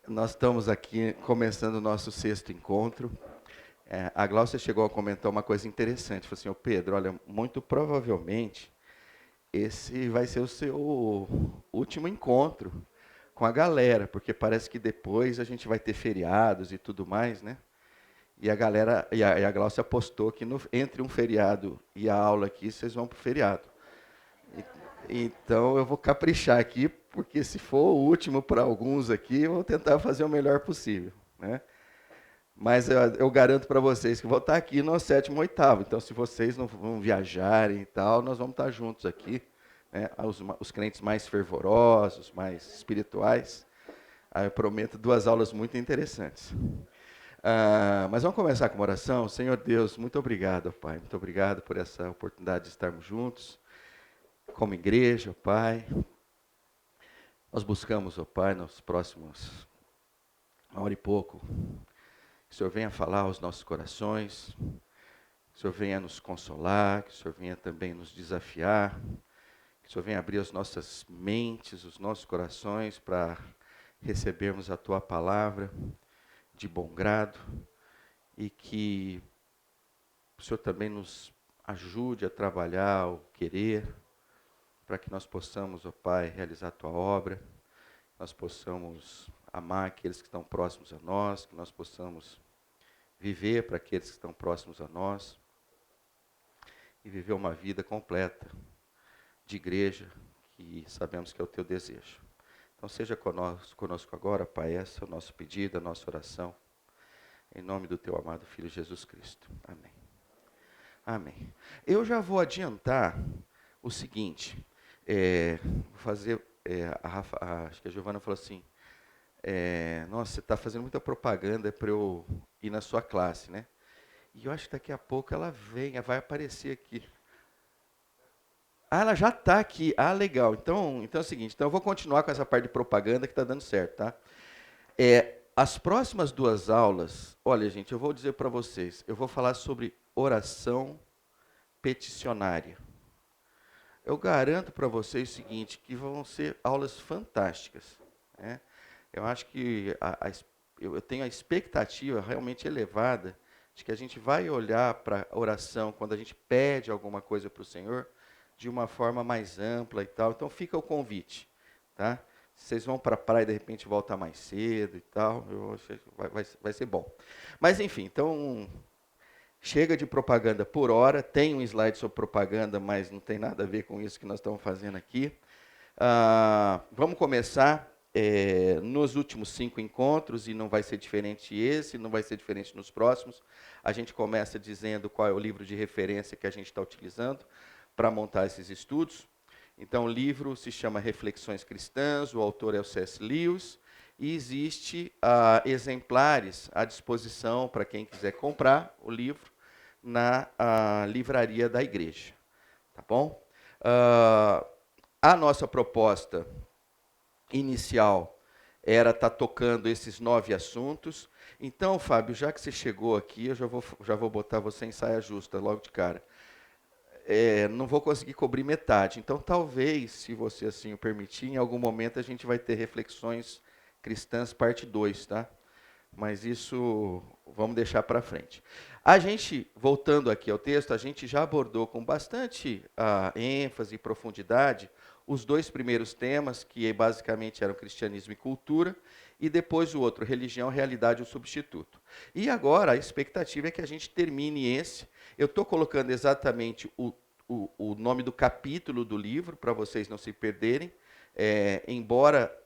Nós estamos aqui começando o nosso sexto encontro. A Gláucia chegou a comentar uma coisa interessante. Falou assim, ô Pedro, olha, muito provavelmente esse vai ser o seu último encontro com a galera, porque parece que depois a gente vai ter feriados e tudo mais, né? E a galera, e a Gláucia apostou que entre um feriado e a aula aqui, vocês vão para o feriado. Então eu vou caprichar aqui, porque se for o último para alguns aqui, eu vou tentar fazer o melhor possível, né? Mas eu garanto para vocês que vou estar aqui no sétimo, oitavo. Então, se vocês não vão viajarem e tal, nós vamos estar juntos aqui, né? Os crentes mais fervorosos, mais espirituais. Eu prometo 2 aulas muito interessantes. Mas vamos começar com uma oração. Senhor Deus, muito obrigado, Pai. Muito obrigado por essa oportunidade de estarmos juntos, como igreja, Pai. Nós buscamos, Pai, nos próximos 1 hora e pouco, que o Senhor venha falar aos nossos corações, que o Senhor venha nos consolar, que o Senhor venha também nos desafiar, que o Senhor venha abrir as nossas mentes, os nossos corações para recebermos a Tua palavra de bom grado e que o Senhor também nos ajude a trabalhar o querer, para que nós possamos, ó Pai, realizar a Tua obra, nós possamos amar aqueles que estão próximos a nós, que nós possamos viver para aqueles que estão próximos a nós e viver uma vida completa de igreja, que sabemos que é o Teu desejo. Então seja conosco agora, Pai, esse é o nosso pedido, a nossa oração, em nome do Teu amado Filho Jesus Cristo. Amém. Amém. Eu já vou adiantar o seguinte, vou fazer, acho que a Giovana falou assim, nossa, você está fazendo muita propaganda para eu ir na sua classe, né? E eu acho que daqui a pouco ela vai aparecer aqui. Ela já está aqui. Legal. Então é o seguinte, então eu vou continuar com essa parte de propaganda que está dando certo, tá? As próximas 2 aulas, olha gente, eu vou dizer para vocês, eu vou falar sobre oração peticionária. Eu garanto para vocês o seguinte, que vão ser aulas fantásticas, né? Eu acho que eu tenho a expectativa realmente elevada de que a gente vai olhar para a oração quando a gente pede alguma coisa para o Senhor de uma forma mais ampla e tal. Então fica o convite, tá? Vocês vão para a praia e de repente voltar mais cedo e tal, vai ser bom. Mas enfim, então chega de propaganda por hora. Tem um slide sobre propaganda, mas não tem nada a ver com isso que nós estamos fazendo aqui. Vamos começar nos últimos 5 encontros, e não vai ser diferente esse, não vai ser diferente nos próximos. A gente começa dizendo qual é o livro de referência que a gente está utilizando para montar esses estudos. Então, o livro se chama Reflexões Cristãs, o autor é o C.S. Lewis, e existe exemplares à disposição para quem quiser comprar o livro na livraria da igreja. Tá bom? A nossa proposta inicial era estar tocando esses 9 assuntos. Então, Fábio, já que você chegou aqui, eu já vou botar você em saia justa logo de cara. Não vou conseguir cobrir metade. Então, talvez, se você assim o permitir, em algum momento a gente vai ter reflexões cristãs parte 2, tá? Mas isso vamos deixar para frente. A gente, voltando aqui ao texto, a gente já abordou com bastante ênfase e profundidade os 2 primeiros temas, que basicamente eram cristianismo e cultura, e depois o outro, religião, realidade ou substituto. E agora a expectativa é que a gente termine esse. Eu estou colocando exatamente o nome do capítulo do livro, para vocês não se perderem, embora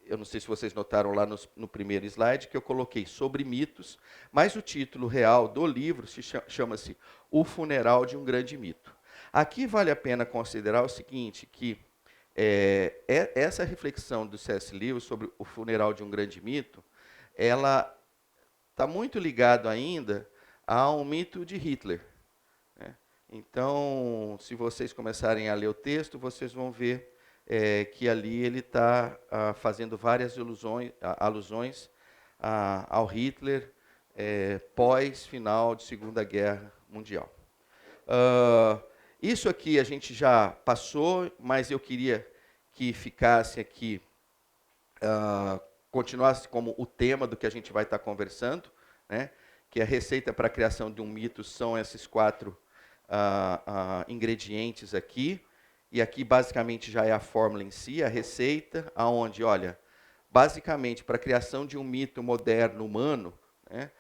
eu não sei se vocês notaram lá no primeiro slide, que eu coloquei sobre mitos, mas o título real do livro chama-se O Funeral de um Grande Mito. Aqui vale a pena considerar o seguinte, que essa reflexão do C.S. Lewis sobre o funeral de um grande mito, ela está muito ligada ainda a um mito de Hitler, né? Então, se vocês começarem a ler o texto, vocês vão ver que ali ele está fazendo várias alusões ao Hitler pós-final de Segunda Guerra Mundial. Isso aqui a gente já passou, mas eu queria que ficasse aqui continuar como o tema do que a gente vai estar conversando, né? Que a receita para a criação de um mito são esses 4 ingredientes aqui. E aqui basicamente já é a fórmula em si, a receita, aonde, olha, basicamente para a criação de um mito moderno humano, né,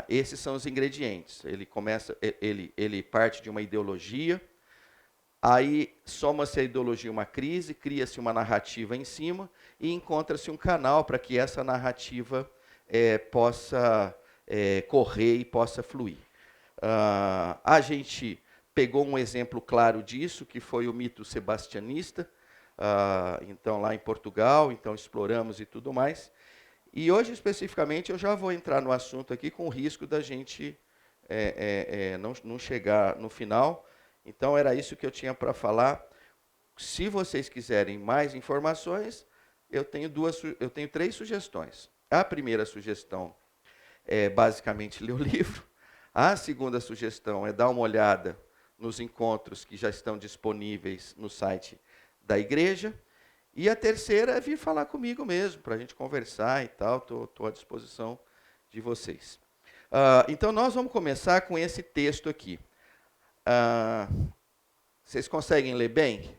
esses são os ingredientes. Ele parte de uma ideologia, aí soma-se a ideologia uma crise, cria-se uma narrativa em cima e encontra-se um canal para que essa narrativa possa correr e possa fluir. A gente pegou um exemplo claro disso, que foi o mito sebastianista, então lá em Portugal, então exploramos e tudo mais. E hoje, especificamente, eu já vou entrar no assunto aqui com o risco da gente não chegar no final. Então, era isso que eu tinha para falar. Se vocês quiserem mais informações, eu tenho 3 sugestões. A primeira sugestão é, basicamente, ler o livro. A segunda sugestão é dar uma olhada nos encontros que já estão disponíveis no site da igreja. E a terceira é vir falar comigo mesmo, para a gente conversar e tal. Estou à disposição de vocês. Então, nós vamos começar com esse texto aqui. Vocês conseguem ler bem?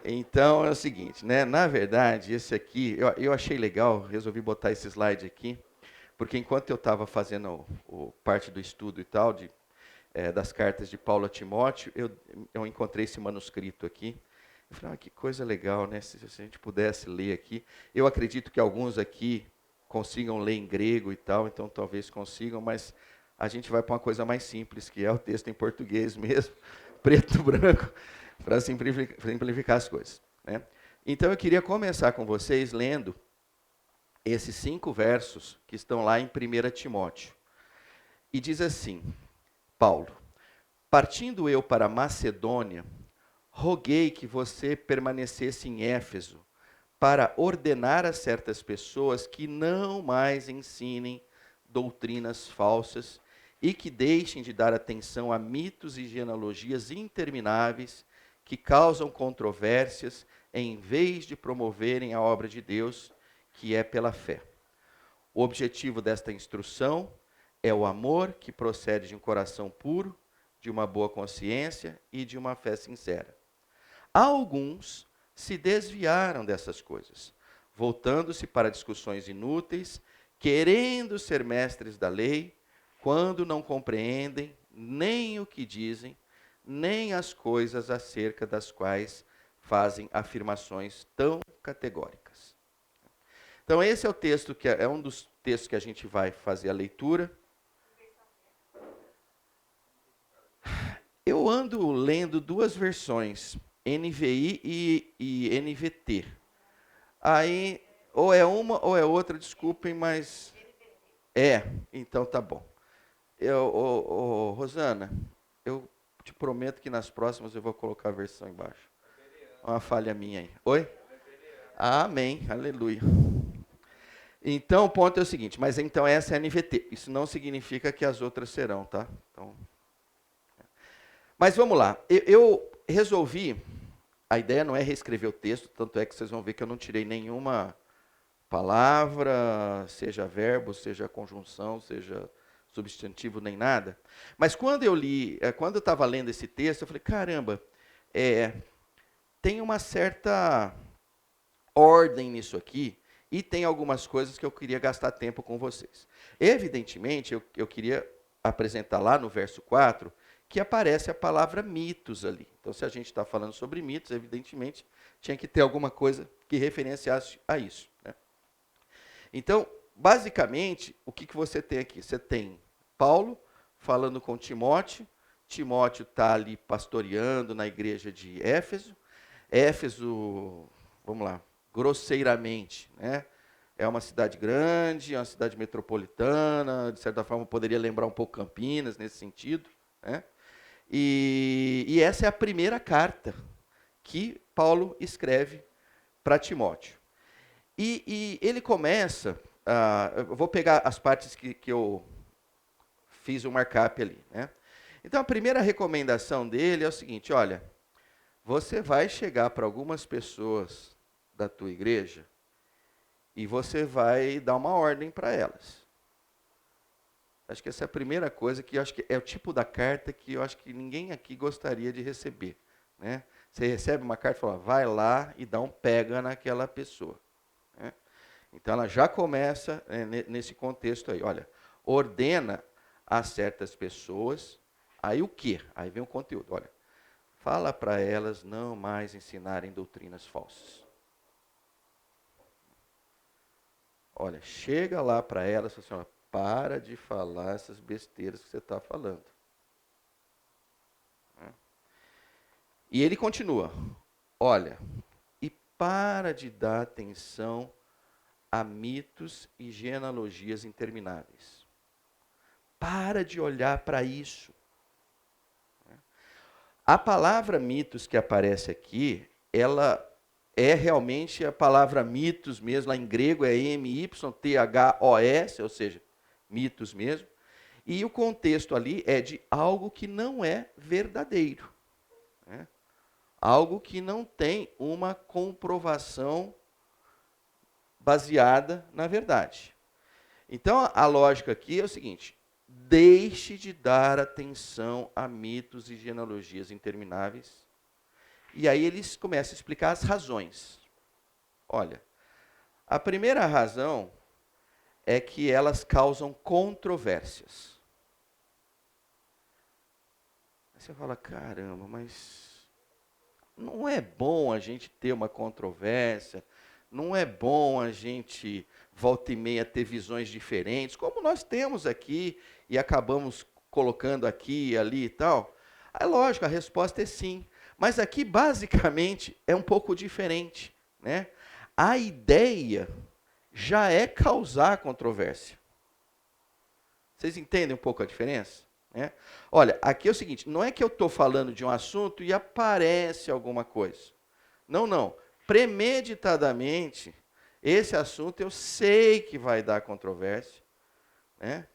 Então, é o seguinte, né? Na verdade, esse aqui, eu achei legal, resolvi botar esse slide aqui, porque enquanto eu estava fazendo parte do estudo e tal, das cartas de Paulo a Timóteo, eu encontrei esse manuscrito aqui. Eu falei, que coisa legal, né? Se a gente pudesse ler aqui. Eu acredito que alguns aqui consigam ler em grego e tal, então talvez consigam, mas a gente vai para uma coisa mais simples, que é o texto em português mesmo, preto e branco, para simplificar as coisas, né? Então eu queria começar com vocês lendo esses 5 versos que estão lá em 1 Timóteo. E diz assim, Paulo, partindo eu para Macedônia, roguei que você permanecesse em Éfeso, para ordenar a certas pessoas que não mais ensinem doutrinas falsas e que deixem de dar atenção a mitos e genealogias intermináveis que causam controvérsias em vez de promoverem a obra de Deus, que é pela fé. O objetivo desta instrução é o amor que procede de um coração puro, de uma boa consciência e de uma fé sincera. Alguns se desviaram dessas coisas, voltando-se para discussões inúteis, querendo ser mestres da lei, quando não compreendem nem o que dizem, nem as coisas acerca das quais fazem afirmações tão categóricas. Então esse é o texto que é um dos textos que a gente vai fazer a leitura. Eu ando lendo 2 versões, NVI e NVT. Aí, ou é uma ou é outra, desculpem, mas... então tá bom. Rosana, eu te prometo que nas próximas eu vou colocar a versão embaixo. Uma falha minha aí. Oi? Amém, aleluia. Então, o ponto é o seguinte, mas então essa é a NVT. Isso não significa que as outras serão, tá? Então, mas vamos lá. Eu resolvi, a ideia não é reescrever o texto, tanto é que vocês vão ver que eu não tirei nenhuma palavra, seja verbo, seja conjunção, seja substantivo, nem nada. Mas quando eu estava lendo esse texto, eu falei, caramba, tem uma certa ordem nisso aqui, e tem algumas coisas que eu queria gastar tempo com vocês. Evidentemente, eu queria apresentar lá no verso 4, que aparece a palavra mitos ali. Então, se a gente está falando sobre mitos, evidentemente, tinha que ter alguma coisa que referenciasse a isso, né? Então, basicamente, o que você tem aqui? Você tem Paulo falando com Timóteo. Timóteo está ali pastoreando na igreja de Éfeso. Éfeso, vamos lá, grosseiramente, né? É uma cidade grande, é uma cidade metropolitana, de certa forma poderia lembrar um pouco Campinas nesse sentido, né? E essa é a primeira carta que Paulo escreve para Timóteo. E ele começa, eu vou pegar as partes que eu fiz um markup ali, né? Então a primeira recomendação dele é o seguinte, olha, você vai chegar para algumas pessoas da tua igreja E você vai dar uma ordem para elas. Acho que essa é a primeira coisa que eu acho que é o tipo da carta que eu acho que ninguém aqui gostaria de receber, né? Você recebe uma carta e fala, vai lá e dá um pega naquela pessoa, né? Então ela já começa nesse contexto aí, olha, ordena a certas pessoas, aí o quê? Aí vem o conteúdo, olha, fala para elas não mais ensinarem doutrinas falsas. Olha, chega lá para elas e fala assim, olha, para de falar essas besteiras que você está falando. E ele continua, olha, e para de dar atenção a mitos e genealogias intermináveis. Para de olhar para isso. A palavra mitos que aparece aqui, ela é realmente a palavra mitos mesmo, lá em grego é M-Y-T-H-O-S, ou seja, mitos mesmo. E o contexto ali é de algo que não é verdadeiro, né? Algo que não tem uma comprovação baseada na verdade. Então, a lógica aqui é o seguinte, deixe de dar atenção a mitos e genealogias intermináveis. E aí eles começam a explicar as razões. Olha, a primeira razão é que elas causam controvérsias. Aí você fala, caramba, mas não é bom a gente ter uma controvérsia, não é bom a gente, volta e meia, ter visões diferentes, como nós temos aqui e acabamos colocando aqui, ali e tal. É lógico, a resposta é sim. Mas aqui, basicamente, é um pouco diferente, né? A ideia já é causar controvérsia. Vocês entendem um pouco a diferença? Né? Olha, aqui é o seguinte, não é que eu estou falando de um assunto e aparece alguma coisa. Não, não. Premeditadamente, esse assunto eu sei que vai dar controvérsia, né?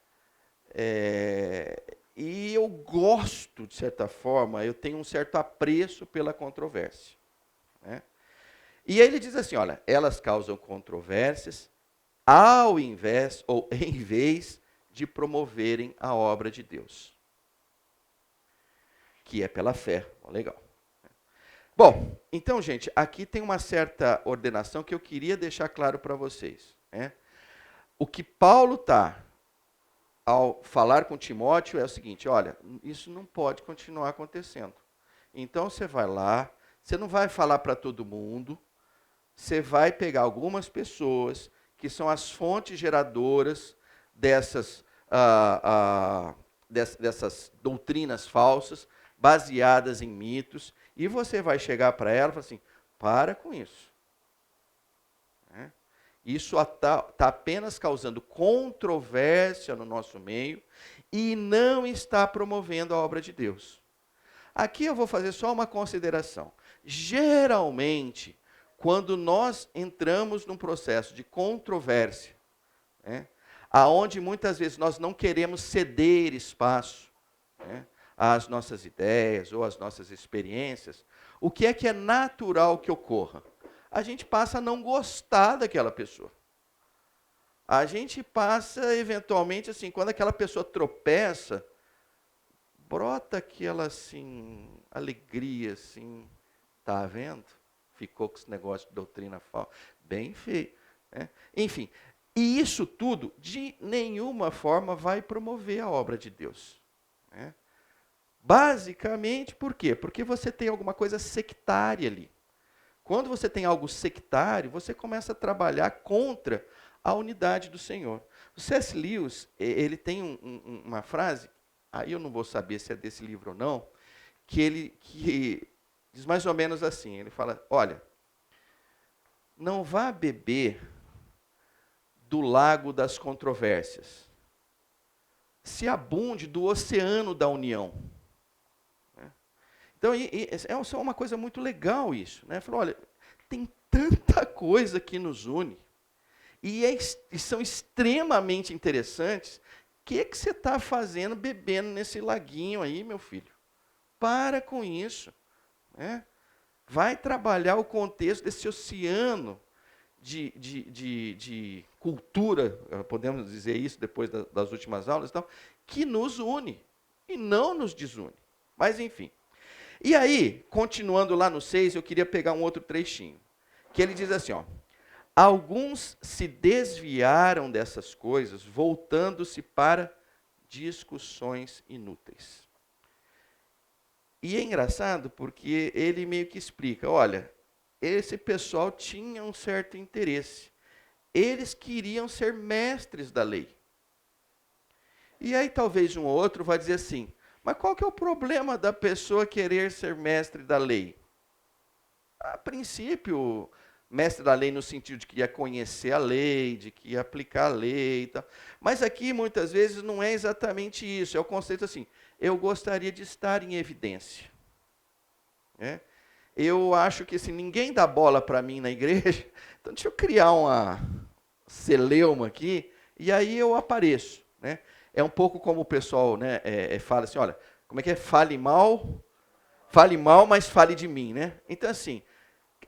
E eu gosto, de certa forma, eu tenho um certo apreço pela controvérsia, né? E aí ele diz assim, olha, elas causam controvérsias ao invés, ou em vez de promoverem a obra de Deus, que é pela fé. Legal. Bom, então, gente, aqui tem uma certa ordenação que eu queria deixar claro para vocês, né? O que Paulo está, ao falar com Timóteo, é o seguinte, olha, isso não pode continuar acontecendo. Então, você vai lá, você não vai falar para todo mundo, você vai pegar algumas pessoas que são as fontes geradoras dessas doutrinas falsas, baseadas em mitos, e você vai chegar para ela e falar assim, para com isso. Né? Isso está apenas causando controvérsia no nosso meio e não está promovendo a obra de Deus. Aqui eu vou fazer só uma consideração. Geralmente, quando nós entramos num processo de controvérsia, né, aonde muitas vezes nós não queremos ceder espaço, né, às nossas ideias ou às nossas experiências, o que é natural que ocorra? A gente passa a não gostar daquela pessoa. A gente passa, eventualmente, assim, quando aquela pessoa tropeça, brota aquela, assim, alegria, assim, tá vendo? Ficou com esse negócio de doutrina falsa. Bem feio, né? Enfim, e isso tudo, de nenhuma forma, vai promover a obra de Deus, né? Basicamente, por quê? Porque você tem alguma coisa sectária ali. Quando você tem algo sectário, você começa a trabalhar contra a unidade do Senhor. O C.S. Lewis, ele tem uma frase, aí eu não vou saber se é desse livro ou não, que diz mais ou menos assim, ele fala, olha, não vá beber do lago das controvérsias, se abunde do oceano da união. Então, é uma coisa muito legal isso, né? Falou, olha, tem tanta coisa que nos une, e são extremamente interessantes, o que você está fazendo bebendo nesse laguinho aí, meu filho? Para com isso, né? Vai trabalhar o contexto desse oceano de cultura, podemos dizer isso depois das últimas aulas, então, que nos une e não nos desune. Mas, enfim. E aí, continuando lá no 6, eu queria pegar um outro trechinho, que ele diz assim, ó, alguns se desviaram dessas coisas, voltando-se para discussões inúteis. E é engraçado porque ele meio que explica, olha, esse pessoal tinha um certo interesse. Eles queriam ser mestres da lei. E aí talvez um ou outro vai dizer assim, mas qual que é o problema da pessoa querer ser mestre da lei? A princípio, mestre da lei no sentido de que ia conhecer a lei, de que ia aplicar a lei e tal. Mas aqui, muitas vezes, não é exatamente isso. É o conceito assim, eu gostaria de estar em evidência. Né? Eu acho que assim, ninguém dá bola para mim na igreja, então deixa eu criar uma celeuma aqui, e aí eu apareço. Né? É um pouco como o pessoal, né, fala assim, olha, como é que é? Fale mal, mas fale de mim. Né? Então, assim,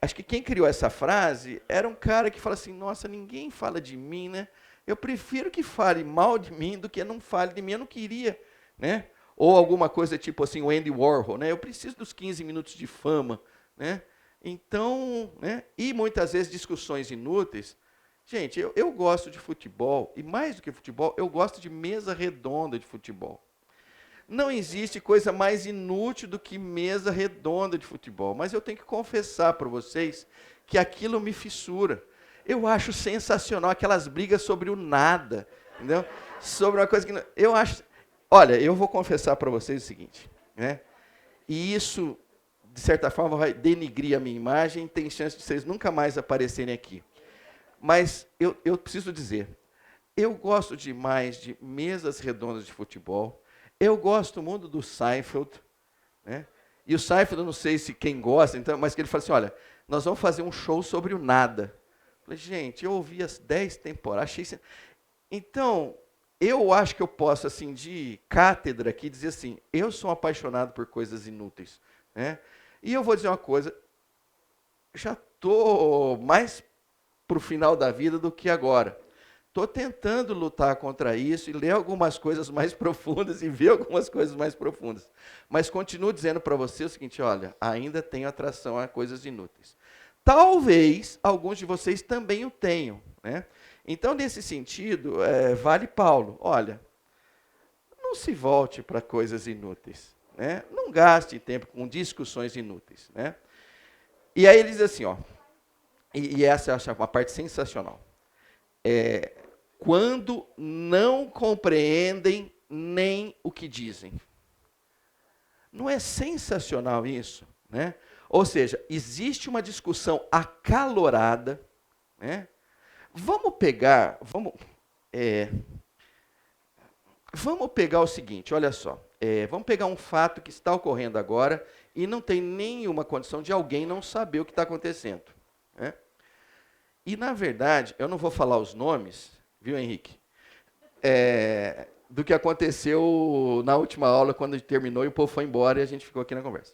acho que quem criou essa frase era um cara que fala assim, nossa, ninguém fala de mim, né? Eu prefiro que fale mal de mim do que não fale de mim, eu não queria, né? Ou alguma coisa tipo assim, o Andy Warhol, né? Eu preciso dos 15 minutos de fama, né? Então, né? E muitas vezes discussões inúteis. Gente, eu gosto de futebol, e mais do que futebol, eu gosto de mesa redonda de futebol. Não existe coisa mais inútil do que mesa redonda de futebol. Mas eu tenho que confessar para vocês que aquilo me fissura. Eu acho sensacional aquelas brigas sobre o nada, entendeu? Sobre uma coisa que eu acho. Olha, eu vou confessar para vocês o seguinte, né? E isso, de certa forma, vai denigrir a minha imagem. Tem chance de vocês nunca mais aparecerem aqui. Mas eu preciso dizer, eu gosto demais de mesas redondas de futebol. Eu gosto muito do Seinfeld, né? E o Seinfeld, eu não sei se quem gosta, então, mas que ele fala assim, olha, nós vamos fazer um show sobre o nada. Eu falei, gente, eu ouvi as 10 temporadas, achei... Então, eu acho que eu posso, assim, de cátedra aqui, dizer assim, eu sou apaixonado por coisas inúteis. Né? E eu vou dizer uma coisa, já estou mais para o final da vida do que agora. Estou tentando lutar contra isso e ler algumas coisas mais profundas e ver algumas coisas mais profundas. Mas continuo dizendo para você o seguinte, olha, ainda tenho atração a coisas inúteis. Talvez alguns de vocês também o tenham. Né? Então, nesse sentido, vale Paulo, olha, não se volte para coisas inúteis. Né? Não gaste tempo com discussões inúteis. Né? E aí ele diz assim, ó, e essa eu acho uma parte sensacional. Quando não compreendem nem o que dizem. Não é sensacional isso? Né? Ou seja, existe uma discussão acalorada. Né? Vamos pegar o seguinte, olha só. Vamos pegar um fato que está ocorrendo agora e não tem nenhuma condição de alguém não saber o que está acontecendo. Né? E, na verdade, eu não vou falar os nomes, viu, Henrique? Do que aconteceu na última aula, quando terminou e o povo foi embora e a gente ficou aqui na conversa.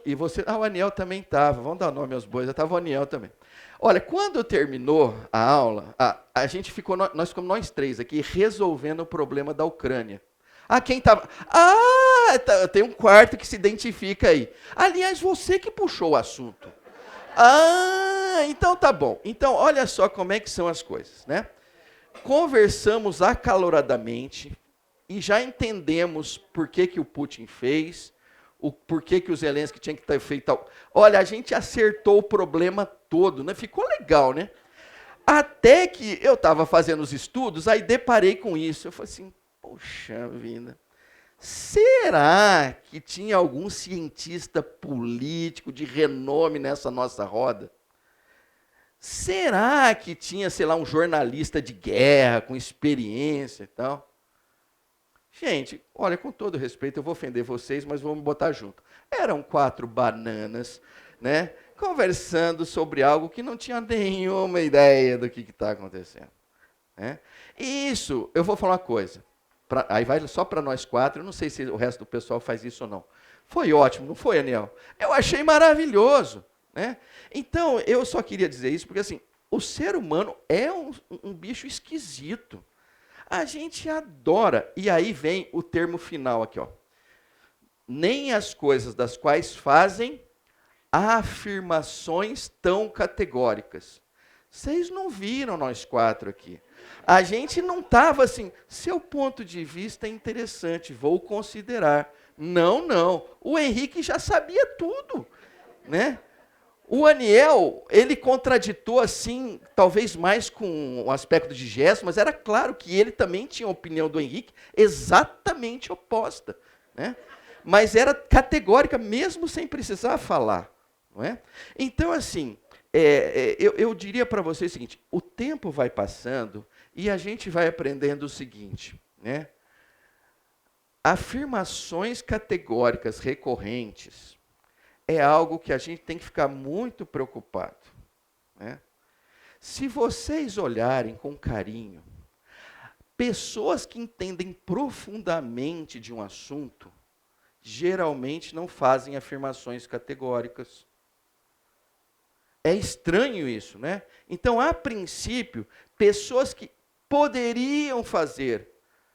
E você, o Aniel também estava, vamos dar nome aos bois, estava o Aniel também. Olha, quando terminou a aula, a gente ficou, nós ficamos nós três aqui resolvendo o problema da Ucrânia. Quem estava? Tem um quarto que se identifica aí. Aliás, você que puxou o assunto. Então tá bom. Então, olha só como é que são as coisas, né? Conversamos acaloradamente e já entendemos por que o Putin fez, por que o Zelensky tinha que ter feito... Olha, a gente acertou o problema todo, né? Ficou legal, né? Até que eu estava fazendo os estudos, aí deparei com isso. Eu falei assim, poxa vida... Será que tinha algum cientista político de renome nessa nossa roda? Será que tinha, sei lá, um jornalista de guerra com experiência e tal? Gente, olha, com todo respeito, eu vou ofender vocês, mas vou me botar junto. Eram 4 bananas, né, conversando sobre algo que não tinha nenhuma ideia do que está acontecendo. Né? E isso, eu vou falar uma coisa. Aí vai só para nós 4, eu não sei se o resto do pessoal faz isso ou não. Foi ótimo, não foi, Aniel? Eu achei maravilhoso. né? Então, eu só queria dizer isso porque, assim, o ser humano é um bicho esquisito. A gente adora. E aí vem o termo final aqui, ó. Nem as coisas das quais fazem afirmações tão categóricas. Vocês não viram nós quatro aqui. A gente não estava assim, seu ponto de vista é interessante, vou considerar. Não, não. O Henrique já sabia tudo, né? O Aniel, ele contraditou assim, talvez mais com o aspecto de gesto, mas era claro que ele também tinha a opinião do Henrique exatamente oposta, né? Mas era categórica mesmo sem precisar falar, não é? Então, assim, eu diria para vocês o seguinte, o tempo vai passando e a gente vai aprendendo o seguinte, né? Afirmações categóricas recorrentes é algo que a gente tem que ficar muito preocupado, né? Se vocês olharem com carinho, pessoas que entendem profundamente de um assunto, geralmente não fazem afirmações categóricas. É estranho isso, né? Então, a princípio, pessoas que poderiam fazer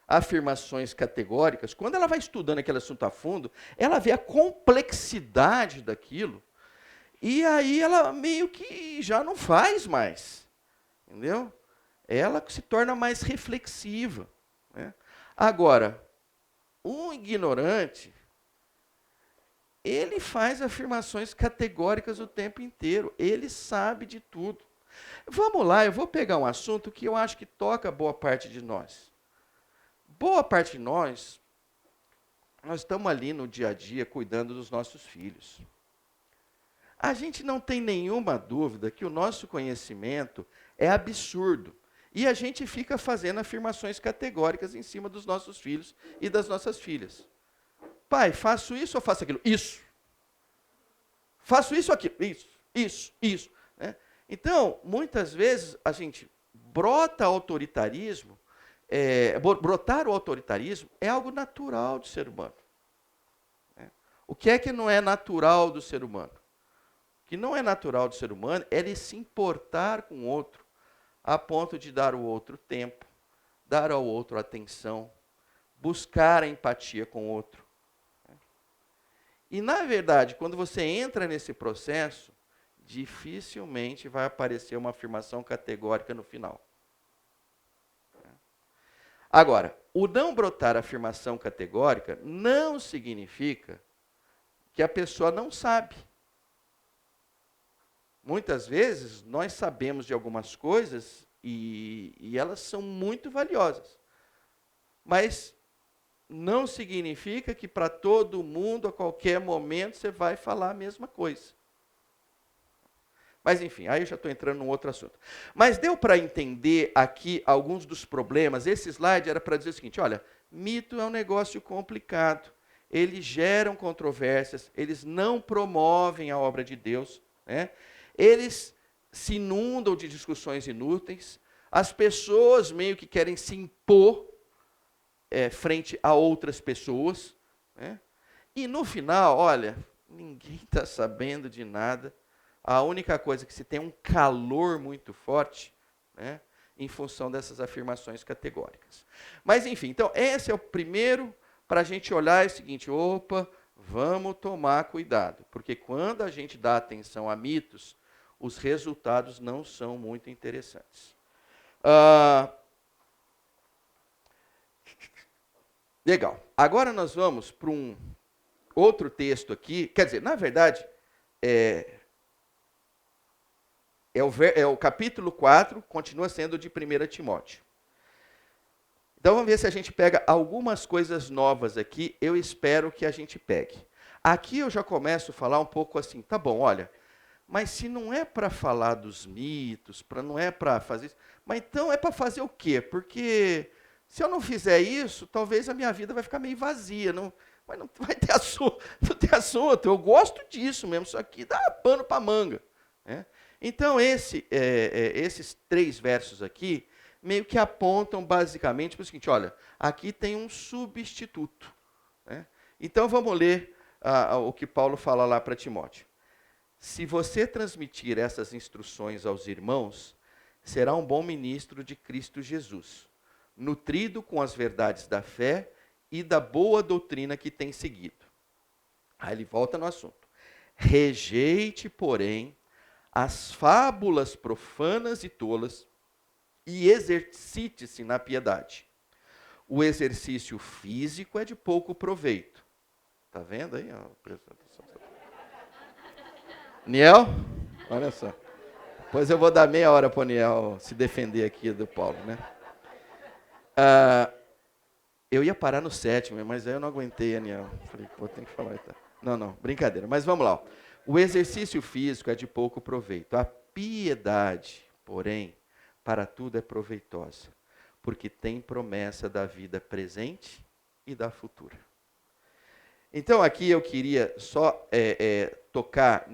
afirmações categóricas, quando ela vai estudando aquele assunto a fundo, ela vê a complexidade daquilo, e aí ela meio que já não faz mais, entendeu? Ela se torna mais reflexiva, né? Agora, um ignorante, ele faz afirmações categóricas o tempo inteiro, ele sabe de tudo. Vamos lá, eu vou pegar um assunto que eu acho que toca boa parte de nós. Boa parte de nós estamos ali no dia a dia cuidando dos nossos filhos. A gente não tem nenhuma dúvida que o nosso conhecimento é absurdo. E a gente fica fazendo afirmações categóricas em cima dos nossos filhos e das nossas filhas. Pai, faço isso ou faço aquilo? Isso. Faço isso ou aquilo? Isso. Né? Então, muitas vezes, a gente brota autoritarismo. Brotar o autoritarismo é algo natural do ser humano. Né? O que é que não é natural do ser humano? O que não é natural do ser humano é ele se importar com o outro, a ponto de dar ao outro tempo, dar ao outro atenção, buscar a empatia com o outro. E, na verdade, quando você entra nesse processo, dificilmente vai aparecer uma afirmação categórica no final. Agora, o não brotar afirmação categórica não significa que a pessoa não sabe. Muitas vezes, nós sabemos de algumas coisas e elas são muito valiosas. Mas não significa que para todo mundo, a qualquer momento, você vai falar a mesma coisa. Mas, enfim, aí eu já estou entrando num outro assunto. Mas deu para entender aqui alguns dos problemas. Esse slide era para dizer o seguinte, olha, mito é um negócio complicado. Eles geram controvérsias, eles não promovem a obra de Deus, né? Eles se inundam de discussões inúteis. As pessoas meio que querem se impor frente a outras pessoas, né? E no final, olha, ninguém está sabendo de nada. A única coisa é que se tem um calor muito forte, né, em função dessas afirmações categóricas. Mas, enfim, então, esse é o primeiro para a gente olhar, é o seguinte, opa, vamos tomar cuidado, porque quando a gente dá atenção a mitos, os resultados não são muito interessantes. Legal. Agora nós vamos para um outro texto aqui, quer dizer, na verdade, é o capítulo 4, continua sendo de 1 Timóteo. Então vamos ver se a gente pega algumas coisas novas aqui, eu espero que a gente pegue. Aqui eu já começo a falar um pouco assim, tá bom, olha, mas se não é para falar dos mitos, não é para fazer isso, mas então é para fazer o quê? Porque se eu não fizer isso, talvez a minha vida vai ficar meio vazia, mas não vai ter assunto, não tem assunto, eu gosto disso mesmo, isso aqui dá pano para manga, né? Então, esses 3 versos aqui, meio que apontam basicamente para o seguinte, olha, aqui tem um substituto, né? Então, vamos ler o que Paulo fala lá para Timóteo. Se você transmitir essas instruções aos irmãos, será um bom ministro de Cristo Jesus, nutrido com as verdades da fé e da boa doutrina que tem seguido. Aí ele volta no assunto. Rejeite, porém, as fábulas profanas e tolas e exercite-se na piedade. O exercício físico é de pouco proveito. Está vendo aí? Niel, olha só. Depois eu vou dar meia hora para o Niel se defender aqui do Paulo, né? Eu ia parar no 7º, mas aí eu não aguentei, Niel. Falei, pô, tem que falar. Tá. Não, brincadeira. Mas vamos lá. Ó. O exercício físico é de pouco proveito. A piedade, porém, para tudo é proveitosa, porque tem promessa da vida presente e da futura. Então, aqui eu queria só tocar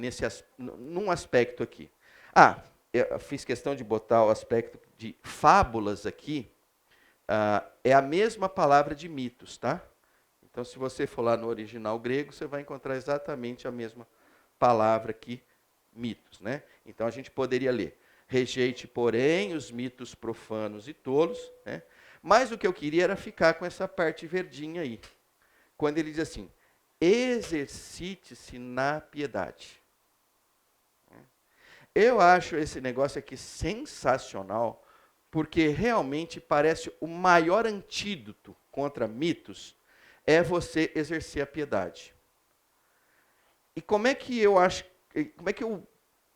num aspecto aqui. Eu fiz questão de botar o aspecto de fábulas aqui. É a mesma palavra de mitos, tá? Então, se você for lá no original grego, você vai encontrar exatamente a mesma palavra aqui, mitos, né? Então, a gente poderia ler: rejeite, porém, os mitos profanos e tolos, né? Mas o que eu queria era ficar com essa parte verdinha aí. Quando ele diz assim, exercite-se na piedade. Eu acho esse negócio aqui sensacional, porque realmente parece o maior antídoto contra mitos é você exercer a piedade. E como é que eu,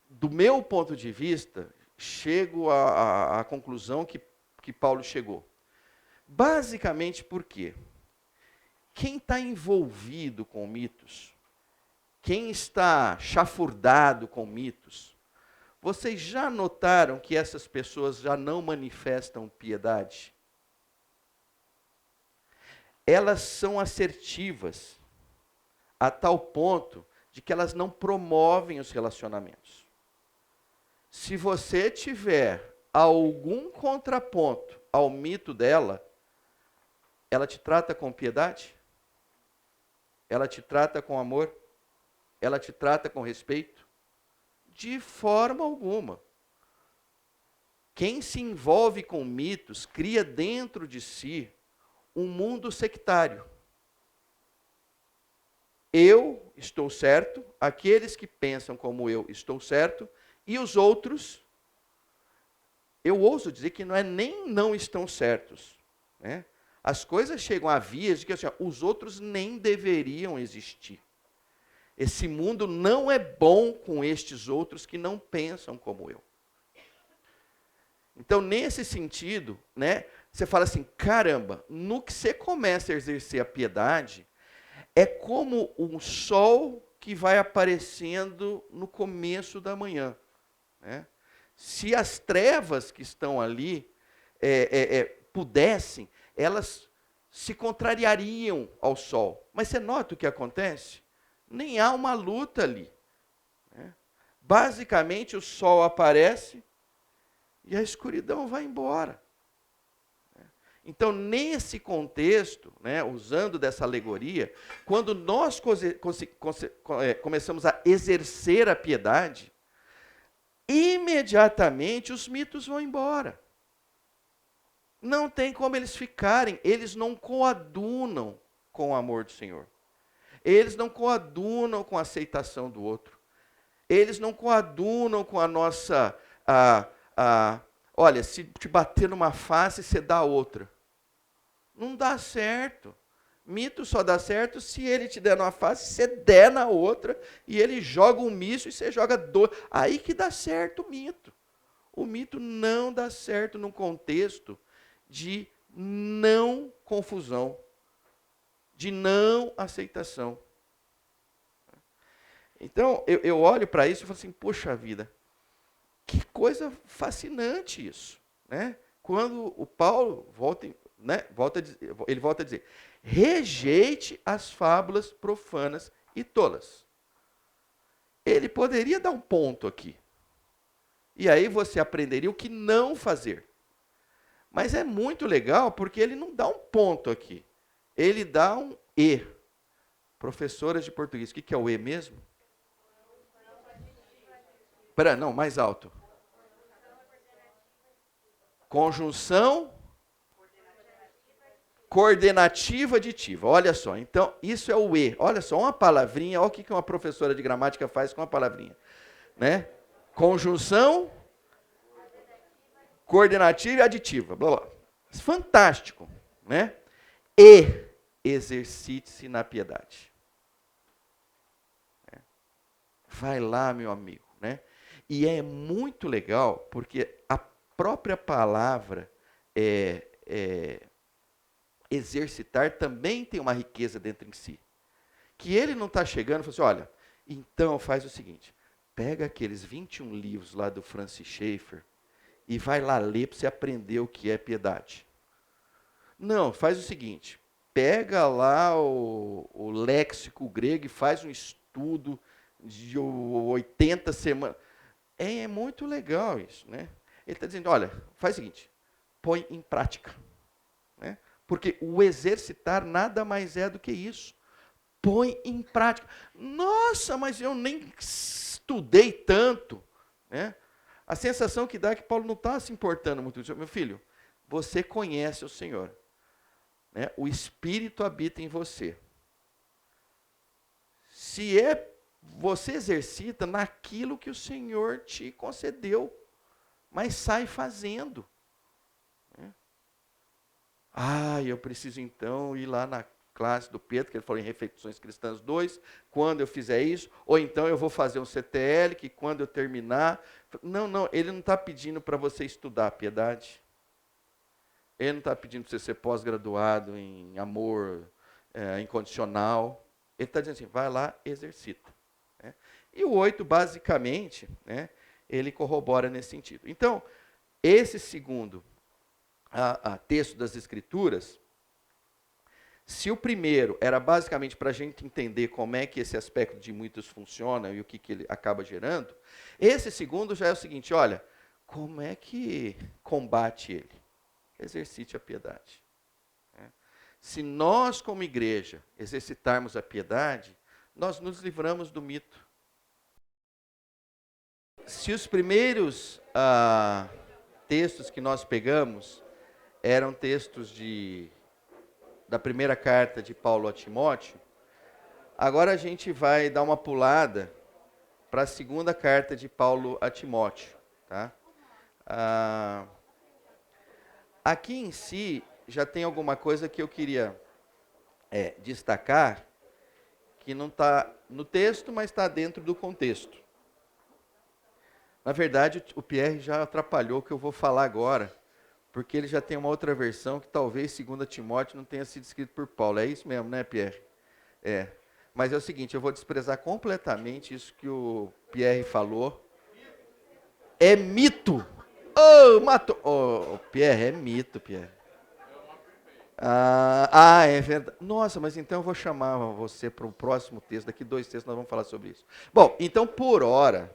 do meu ponto de vista, chego à conclusão que Paulo chegou? Basicamente por quê? Quem está envolvido com mitos, quem está chafurdado com mitos, vocês já notaram que essas pessoas já não manifestam piedade? Elas são assertivas, a tal ponto de que elas não promovem os relacionamentos. Se você tiver algum contraponto ao mito dela, ela te trata com piedade? Ela te trata com amor? Ela te trata com respeito? De forma alguma. Quem se envolve com mitos cria dentro de si um mundo sectário. Eu estou certo, aqueles que pensam como eu estou certo, e os outros, eu ouso dizer que não estão certos, né? As coisas chegam a vias de que assim, os outros nem deveriam existir. Esse mundo não é bom com estes outros que não pensam como eu. Então, nesse sentido, né, você fala assim, caramba, no que você começa a exercer a piedade, é como um sol que vai aparecendo no começo da manhã. Né? Se as trevas que estão ali pudessem, elas se contrariariam ao sol. Mas você nota o que acontece? Nem há uma luta ali. Né? Basicamente, o sol aparece e a escuridão vai embora. Então, nesse contexto, né, usando dessa alegoria, quando nós começamos a exercer a piedade, imediatamente os mitos vão embora. Não tem como eles ficarem, eles não coadunam com o amor do Senhor. Eles não coadunam com a aceitação do outro. Eles não coadunam com a nossa... olha, se te bater numa face, você dá outra. Não dá certo. Mito só dá certo se ele te der numa face, você der na outra, e ele joga um míssil e você joga dois. Aí que dá certo o mito. O mito não dá certo num contexto de não confusão, de não aceitação. Então, eu olho para isso e falo assim, poxa vida, que coisa fascinante isso. Né? Quando o Paulo ele volta a dizer, rejeite as fábulas profanas e tolas. Ele poderia dar um ponto aqui. E aí você aprenderia o que não fazer. Mas é muito legal porque ele não dá um ponto aqui. Ele dá um E. Professoras de português, o que é o E mesmo? Não, mais alto. Conjunção coordenativa aditiva. Olha só, então isso é o E. Olha só, uma palavrinha, olha o que uma professora de gramática faz com uma palavrinha. Né? Conjunção coordenativa e aditiva. Blá, blá. Fantástico. Né? E exercite-se na piedade. Vai lá, meu amigo. Né? E é muito legal, porque a própria palavra exercitar também tem uma riqueza dentro em si. Que ele não está chegando e fala assim, olha, então faz o seguinte, pega aqueles 21 livros lá do Francis Schaeffer e vai lá ler para você aprender o que é piedade. Não, faz o seguinte, pega lá o léxico grego e faz um estudo de 80 semanas. É muito legal isso, né? Ele está dizendo, olha, faz o seguinte, põe em prática. Né? Porque o exercitar nada mais é do que isso. Põe em prática. Nossa, mas eu nem estudei tanto. Né? A sensação que dá é que Paulo não está se importando muito. Meu filho, você conhece o Senhor. Né? O Espírito habita em você. Se você exercita naquilo que o Senhor te concedeu, mas sai fazendo. Né? Eu preciso então ir lá na classe do Pedro, que ele falou em Reflexões Cristãs 2, quando eu fizer isso, ou então eu vou fazer um CTL, que quando eu terminar... Não, ele não está pedindo para você estudar a piedade. Ele não está pedindo para você ser pós-graduado em amor incondicional. Ele está dizendo assim, vai lá, exercita. Né? E o 8, basicamente, né, ele corrobora nesse sentido. Então, esse segundo texto das Escrituras, se o primeiro era basicamente para a gente entender como é que esse aspecto de muitos funciona e o que ele acaba gerando, esse segundo já é o seguinte, olha, como é que combate ele? Exercite a piedade. Se nós, como igreja, exercitarmos a piedade, nós nos livramos do mito. Se os primeiros textos que nós pegamos eram textos da primeira carta de Paulo a Timóteo, agora a gente vai dar uma pulada para a segunda carta de Paulo a Timóteo. Tá? Aqui em si, já tem alguma coisa que eu queria destacar, que não está no texto, mas está dentro do contexto. Na verdade, o Pierre já atrapalhou o que eu vou falar agora, porque ele já tem uma outra versão que talvez 2 Timóteo não tenha sido escrito por Paulo. É isso mesmo, né, Pierre? Mas é o seguinte, eu vou desprezar completamente isso que o Pierre falou. É mito! Pierre, é mito, Pierre. É verdade. Nossa, mas então eu vou chamar você para o próximo texto. Daqui 2 textos nós vamos falar sobre isso. Bom, então, por hora,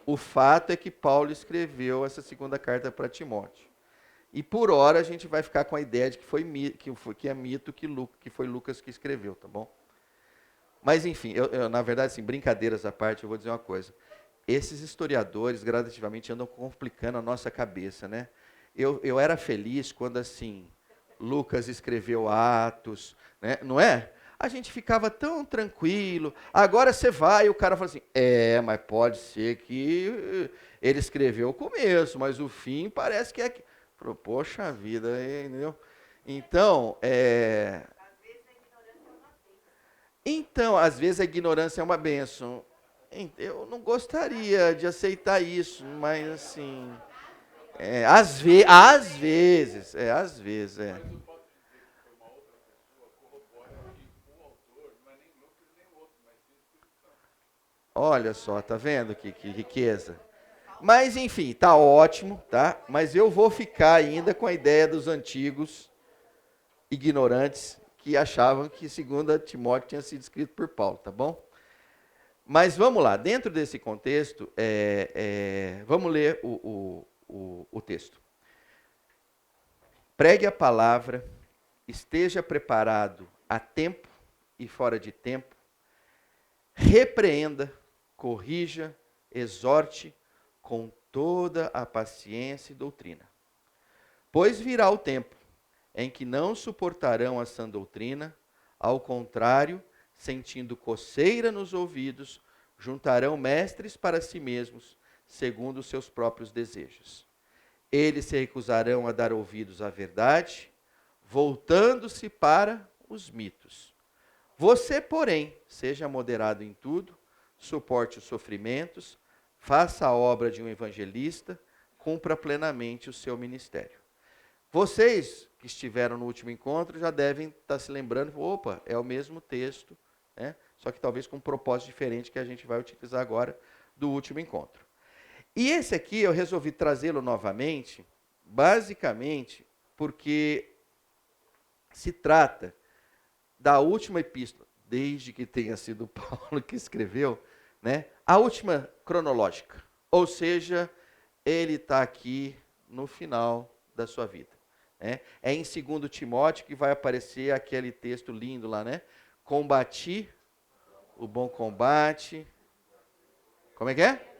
o fato é que Paulo escreveu essa segunda carta para Timóteo. E por hora a gente vai ficar com a ideia de que é mito, que foi Lucas que escreveu, tá bom? Mas enfim, na verdade, assim, brincadeiras à parte, eu vou dizer uma coisa. Esses historiadores gradativamente andam complicando a nossa cabeça, né? Eu era feliz quando, assim, Lucas escreveu Atos, né? Não é? A gente ficava tão tranquilo. Agora você vai e o cara fala assim, mas pode ser que ele escreveu o começo, mas o fim parece que é... Poxa vida, entendeu? Então, às vezes a ignorância é uma bênção. Eu não gostaria de aceitar isso, mas assim... às vezes. Olha só, tá vendo que riqueza? Mas, enfim, tá ótimo, tá? Mas eu vou ficar ainda com a ideia dos antigos ignorantes que achavam que 2 Timóteo tinha sido escrito por Paulo, tá bom? Mas vamos lá, dentro desse contexto, vamos ler o texto. Pregue a palavra, esteja preparado a tempo e fora de tempo, repreenda, corrija, exorte com toda a paciência e doutrina. Pois virá o tempo em que não suportarão a sã doutrina, ao contrário, sentindo coceira nos ouvidos, juntarão mestres para si mesmos, segundo os seus próprios desejos. Eles se recusarão a dar ouvidos à verdade, voltando-se para os mitos. Você, porém, seja moderado em tudo, suporte os sofrimentos, faça a obra de um evangelista, cumpra plenamente o seu ministério. Vocês que estiveram no último encontro já devem estar se lembrando, opa, é o mesmo texto, né? Só que talvez com um propósito diferente que a gente vai utilizar agora do último encontro. E esse aqui eu resolvi trazê-lo novamente, basicamente porque se trata da última epístola, desde que tenha sido Paulo que escreveu, né? A última cronológica. Ou seja, ele está aqui no final da sua vida. Né? É em 2 Timóteo que vai aparecer aquele texto lindo lá, né? Combati o bom combate. Como é que é?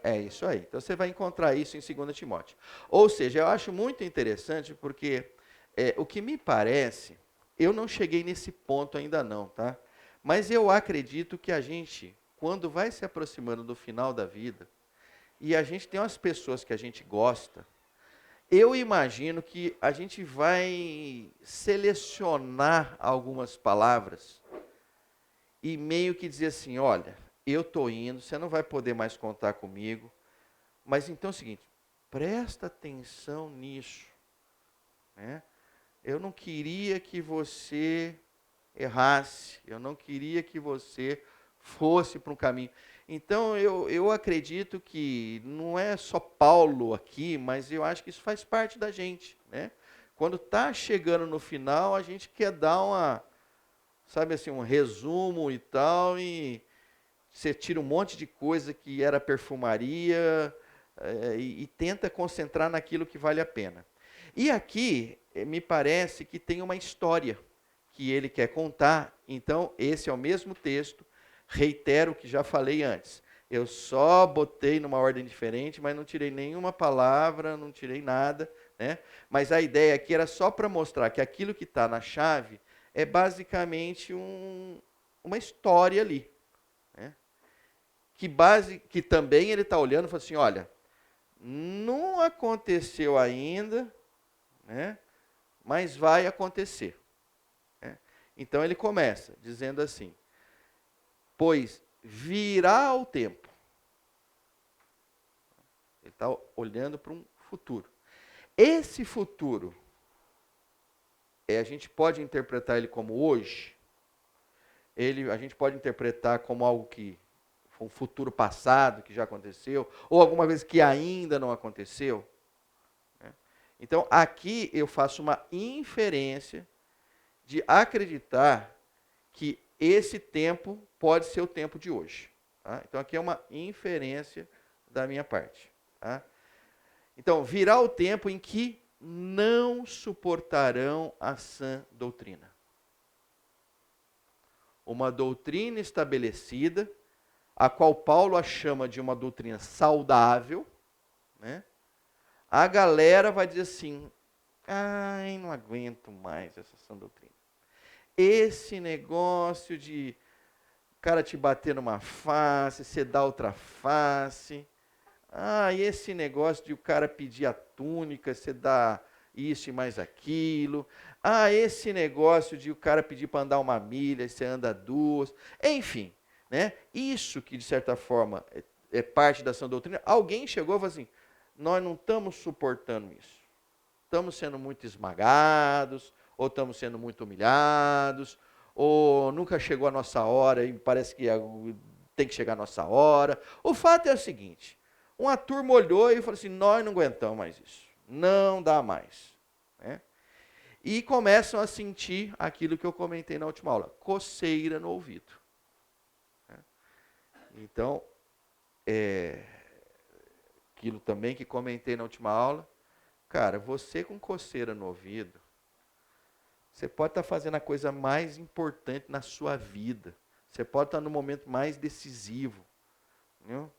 É isso aí. Então você vai encontrar isso em 2 Timóteo. Ou seja, eu acho muito interessante porque o que me parece, eu não cheguei nesse ponto ainda não, tá? Mas eu acredito que a gente, quando vai se aproximando do final da vida, e a gente tem umas pessoas que a gente gosta, eu imagino que a gente vai selecionar algumas palavras e meio que dizer assim, olha, eu estou indo, você não vai poder mais contar comigo, mas então é o seguinte, presta atenção nisso. Né? Eu não queria que você errasse, eu não queria que você fosse para um caminho. Então, eu acredito que não é só Paulo aqui, mas eu acho que isso faz parte da gente. Né? Quando está chegando no final, a gente quer dar um resumo e tal, e você tira um monte de coisa que era perfumaria e tenta concentrar naquilo que vale a pena. E aqui, me parece que tem uma história que ele quer contar. Então, esse é o mesmo texto. Reitero o que já falei antes. Eu só botei numa ordem diferente, mas não tirei nenhuma palavra, não tirei nada. Né? Mas a ideia aqui era só para mostrar que aquilo que está na chave é basicamente uma história ali. Né? Que também ele está olhando e fala assim, olha, não aconteceu ainda, né? Mas vai acontecer. Né? Então ele começa dizendo assim, pois virá o tempo. Ele está olhando para um futuro. Esse futuro, a gente pode interpretar ele como hoje, a gente pode interpretar como algo que foi um futuro passado, que já aconteceu, ou alguma vez que ainda não aconteceu. Né? Então, aqui eu faço uma inferência de acreditar que esse tempo pode ser o tempo de hoje. Tá? Então, aqui é uma inferência da minha parte. Tá? Então, virá o tempo em que não suportarão a sã doutrina. Uma doutrina estabelecida, a qual Paulo a chama de uma doutrina saudável, né? A galera vai dizer assim, ai, não aguento mais essa sã doutrina. Esse negócio de o cara te bater numa face, você dá outra face. Ah, e esse negócio de o cara pedir a túnica, você dá isso e mais aquilo. Ah, esse negócio de o cara pedir para andar 1 milha, você anda 2. Enfim, né? Isso que de certa forma é parte da sã doutrina. Alguém chegou e falou assim, nós não estamos suportando isso. Estamos sendo muito esmagados, ou estamos sendo muito humilhados, ou nunca chegou a nossa hora e parece que tem que chegar a nossa hora. O fato é o seguinte, uma turma olhou e falou assim, nós não aguentamos mais isso, não dá mais. Né? E começam a sentir aquilo que eu comentei na última aula, coceira no ouvido. Né? Então, aquilo também que comentei na última aula, cara, você com coceira no ouvido, você pode estar fazendo a coisa mais importante na sua vida. Você pode estar no momento mais decisivo. Entendeu?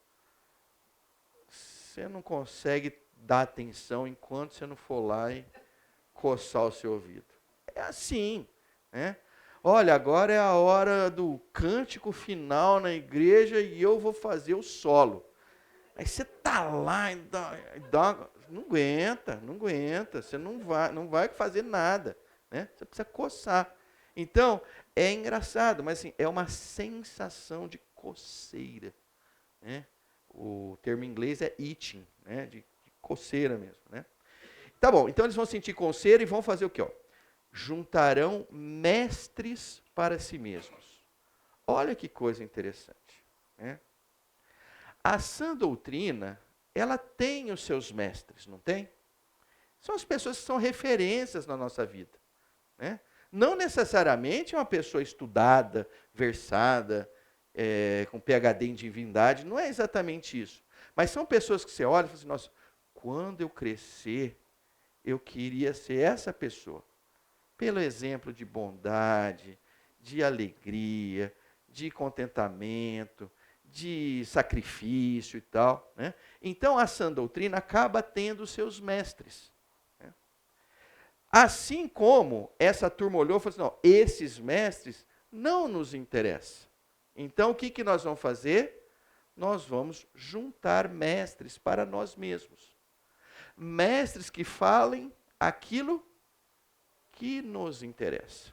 Você não consegue dar atenção enquanto você não for lá e coçar o seu ouvido. É assim, né? Olha, agora é a hora do cântico final na igreja e eu vou fazer o solo. Aí você tá lá não aguenta, não aguenta, você não vai fazer nada, né? Você precisa coçar. Então, é engraçado, mas assim, é uma sensação de coceira, né? O termo em inglês é itching, né? De coceira mesmo, né? Tá bom, então eles vão sentir coceira e vão fazer o quê? Ó? Juntarão mestres para si mesmos. Olha que coisa interessante, né? A sã doutrina, ela tem os seus mestres, não tem? São as pessoas que são referências na nossa vida, né? Não necessariamente uma pessoa estudada, versada, com PhD em divindade, não é exatamente isso. Mas são pessoas que você olha e fala assim, nossa, quando eu crescer, eu queria ser essa pessoa. Pelo exemplo de bondade, de alegria, de contentamento, de sacrifício e tal, né? Então a sã doutrina acaba tendo seus mestres, né? Assim como essa turma olhou e falou assim, não, esses mestres não nos interessam. Então o que nós vamos fazer? Nós vamos juntar mestres para nós mesmos. Mestres que falem aquilo que nos interessa.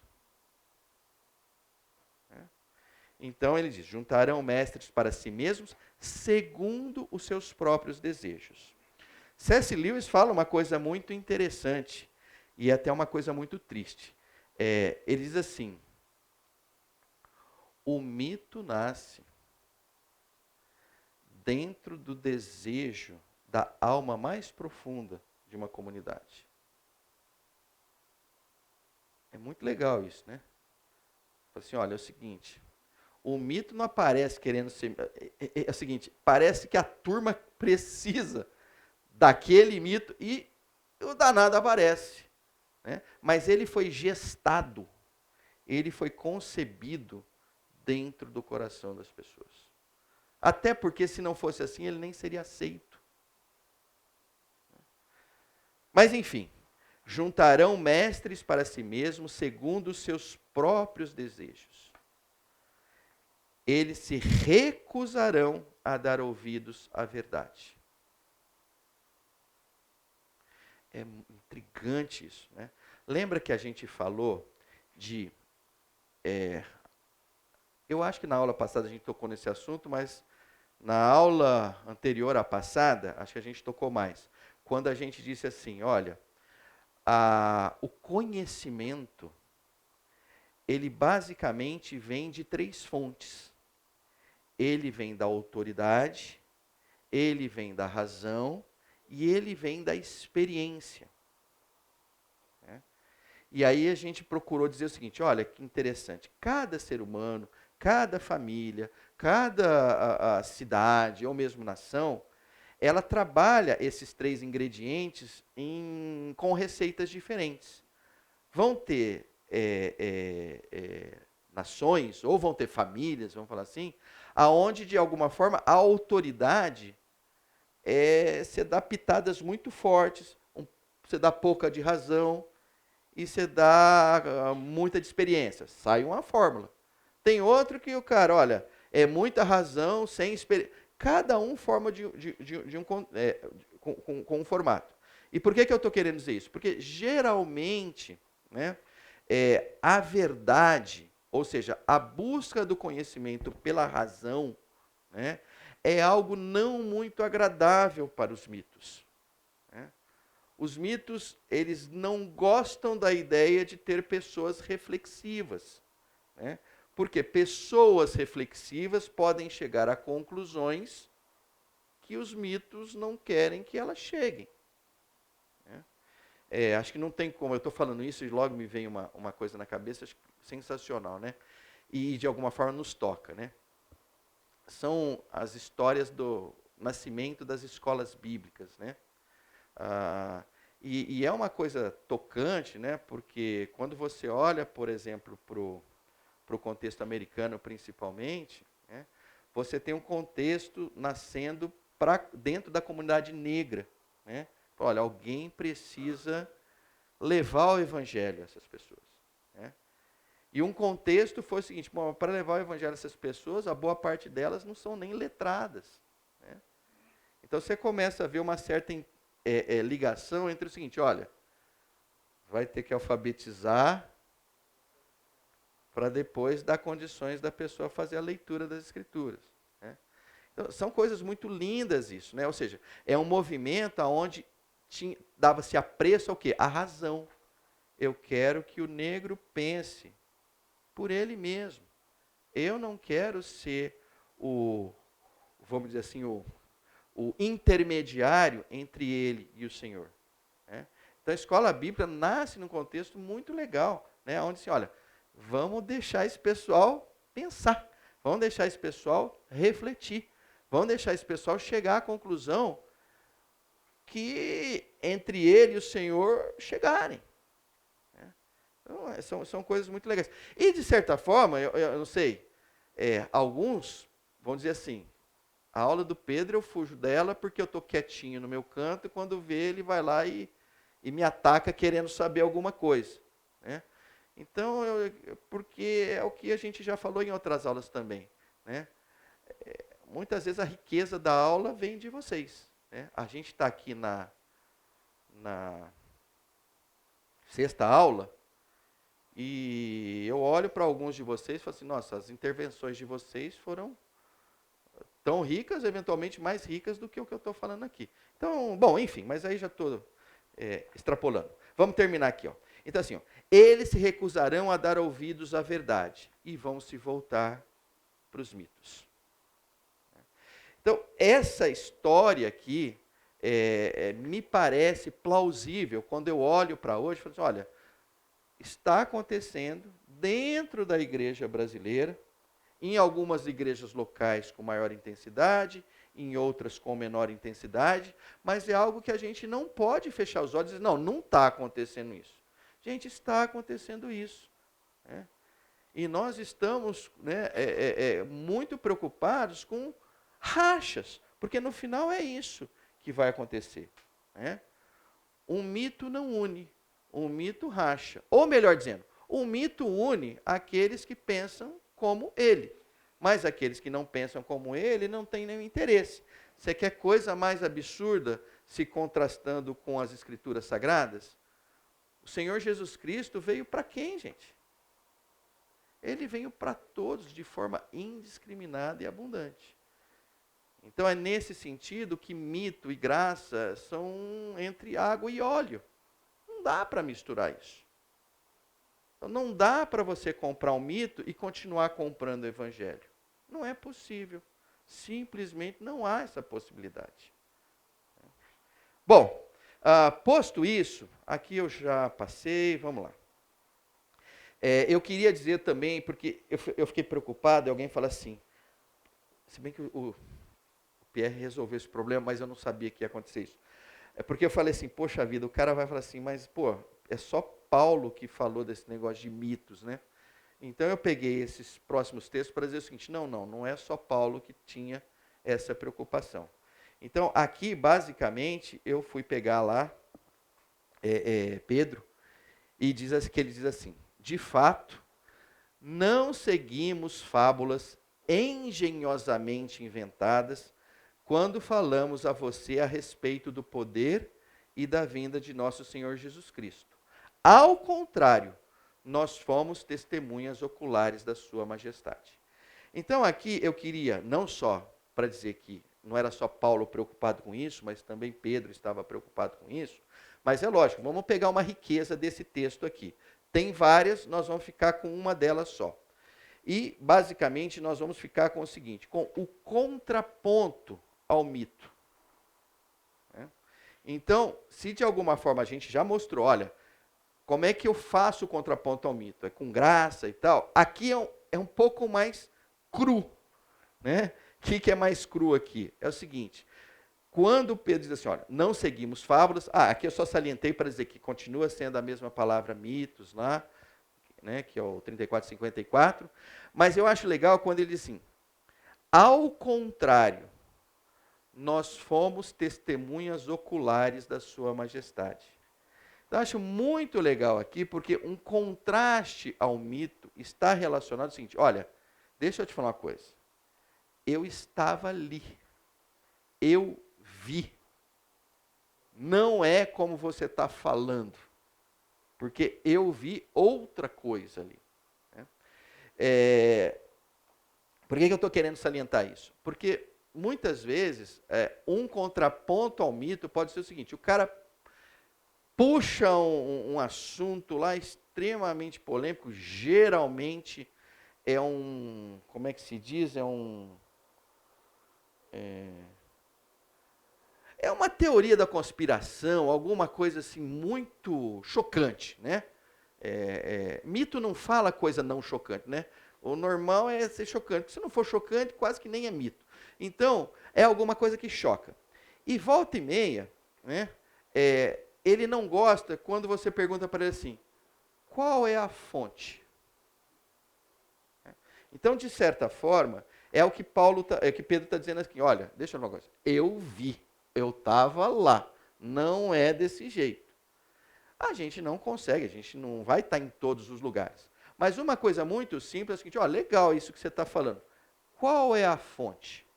Então ele diz, juntarão mestres para si mesmos, segundo os seus próprios desejos. C.S. Lewis fala uma coisa muito interessante, e até uma coisa muito triste. Ele diz assim, o mito nasce dentro do desejo da alma mais profunda de uma comunidade. É muito legal isso, né? Assim, olha, é o seguinte, o mito não aparece querendo ser... É o seguinte, parece que a turma precisa daquele mito e o danado aparece, né? Mas ele foi gestado, ele foi concebido dentro do coração das pessoas. Até porque se não fosse assim, ele nem seria aceito. Mas enfim, juntarão mestres para si mesmos segundo os seus próprios desejos. Eles se recusarão a dar ouvidos à verdade. É intrigante isso, né? Lembra que a gente falou de... eu acho que na aula passada a gente tocou nesse assunto, mas na aula anterior à passada, acho que a gente tocou mais. Quando a gente disse assim, olha, o conhecimento, ele basicamente vem de 3 fontes. Ele vem da autoridade, ele vem da razão e ele vem da experiência. Né? E aí a gente procurou dizer o seguinte, olha que interessante, cada ser humano, cada família, cada cidade ou mesmo nação, ela trabalha esses 3 ingredientes com receitas diferentes. Vão ter nações, ou vão ter famílias, vamos falar assim, aonde de alguma forma a autoridade você dá pitadas muito fortes, você dá pouca de razão e você dá muita de experiência. Sai uma fórmula. Tem outro que o cara, olha, é muita razão sem experiência. Cada um forma com um formato. E por que eu estou querendo dizer isso? Porque geralmente, né, a verdade, ou seja, a busca do conhecimento pela razão, né, é algo não muito agradável para os mitos. Né? Os mitos, eles não gostam da ideia de ter pessoas reflexivas. Né? Porque pessoas reflexivas podem chegar a conclusões que os mitos não querem que elas cheguem. Né? Acho que não tem como, eu estou falando isso e logo me vem uma coisa na cabeça, acho sensacional, né? E de alguma forma nos toca, né? São as histórias do nascimento das escolas bíblicas, né? E é uma coisa tocante, né? Porque quando você olha, por exemplo, para para o contexto americano principalmente, né, você tem um contexto nascendo dentro da comunidade negra. Né? Olha, alguém precisa levar o evangelho a essas pessoas. Né? E um contexto foi o seguinte, para levar o evangelho a essas pessoas, a boa parte delas não são nem letradas. Né? Então você começa a ver uma certa ligação entre o seguinte, olha, vai ter que alfabetizar para depois dar condições da pessoa fazer a leitura das escrituras. Né? Então, são coisas muito lindas isso, né? Ou seja, é um movimento onde dava-se apreço ao quê? A razão. Eu quero que o negro pense por ele mesmo. Eu não quero ser vamos dizer assim, o intermediário entre ele e o Senhor. Né? Então a escola bíblica nasce num contexto muito legal, né? Onde assim, olha, vamos deixar esse pessoal pensar, vamos deixar esse pessoal refletir, vamos deixar esse pessoal chegar à conclusão que entre ele e o Senhor chegarem. Então, são coisas muito legais. E, de certa forma, eu não sei, alguns vão dizer assim, a aula do Pedro eu fujo dela porque eu estou quietinho no meu canto e quando vê ele vai lá e me ataca querendo saber alguma coisa. Né? Então, porque é o que a gente já falou em outras aulas também. Né? Muitas vezes a riqueza da aula vem de vocês. Né? A gente está aqui na sexta aula e eu olho para alguns de vocês e falo assim, nossa, as intervenções de vocês foram tão ricas, eventualmente mais ricas do que o que eu estou falando aqui. Então, bom, enfim, mas aí já estou extrapolando. Vamos terminar aqui. Ó. Então, assim, ó, eles se recusarão a dar ouvidos à verdade e vão se voltar para os mitos. Então, essa história aqui me parece plausível quando eu olho para hoje e falo assim, olha, está acontecendo dentro da igreja brasileira, em algumas igrejas locais com maior intensidade, em outras com menor intensidade, mas é algo que a gente não pode fechar os olhos e dizer, não está acontecendo isso. Gente, está acontecendo isso. Né? E nós estamos muito preocupados com rachas, porque no final é isso que vai acontecer. Né? Um mito não une, um mito racha. Ou melhor dizendo, um mito une aqueles que pensam como ele, mas aqueles que não pensam como ele não têm nenhum interesse. Você quer coisa mais absurda se contrastando com as escrituras sagradas? O Senhor Jesus Cristo veio para quem, gente? Ele veio para todos de forma indiscriminada e abundante. Então é nesse sentido que mito e graça são entre água e óleo. Não dá para misturar isso. Então não dá para você comprar um mito e continuar comprando o evangelho. Não é possível. Simplesmente não há essa possibilidade. Bom, posto isso, aqui eu já passei, vamos lá. Eu queria dizer também, porque eu fiquei preocupado, e alguém fala assim, se bem que o Pierre resolveu esse problema, mas eu não sabia que ia acontecer isso. É porque eu falei assim, poxa vida, o cara vai falar assim, mas pô, é só Paulo que falou desse negócio de mitos, né? Então eu peguei esses próximos textos para dizer o seguinte, não é só Paulo que tinha essa preocupação. Então aqui, basicamente, eu fui pegar lá Pedro, e que ele diz assim, de fato, não seguimos fábulas engenhosamente inventadas quando falamos a você a respeito do poder e da vinda de nosso Senhor Jesus Cristo. Ao contrário, nós fomos testemunhas oculares da sua majestade. Então aqui eu queria, não só para dizer que não era só Paulo preocupado com isso, mas também Pedro estava preocupado com isso, mas é lógico, vamos pegar uma riqueza desse texto aqui. Tem várias, nós vamos ficar com uma delas só. E, basicamente, nós vamos ficar com o seguinte, com o contraponto ao mito. Então, se de alguma forma a gente já mostrou, olha, como é que eu faço o contraponto ao mito? É com graça e tal. Aqui é um pouco mais cru. Né? O que é mais cru aqui? É o seguinte, quando Pedro diz assim, olha, não seguimos fábulas, aqui eu só salientei para dizer que continua sendo a mesma palavra mitos lá, né, que é o 34:54, mas eu acho legal quando ele diz assim, ao contrário, nós fomos testemunhas oculares da sua majestade. Então, eu acho muito legal aqui, porque um contraste ao mito está relacionado ao seguinte, olha, deixa eu te falar uma coisa, eu estava ali, eu vi, não é como você está falando, porque eu vi outra coisa ali. Né? Por que eu estou querendo salientar isso? Porque muitas vezes um contraponto ao mito pode ser o seguinte, o cara puxa um assunto lá extremamente polêmico, geralmente é como é que se diz? É uma teoria da conspiração, alguma coisa assim muito chocante, né? Mito não fala coisa não chocante, né? O normal é ser chocante. Se não for chocante, quase que nem é mito. Então, é alguma coisa que choca. E volta e meia, né? Ele não gosta quando você pergunta para ele assim, qual é a fonte? Então, de certa forma, é o que Pedro está dizendo aqui. Olha, deixa eu falar uma coisa. Eu vi. Eu estava lá. Não é desse jeito. A gente não consegue, a gente não vai estar em todos os lugares. Mas uma coisa muito simples é o seguinte, ó, legal isso que você está falando. Qual é a fonte?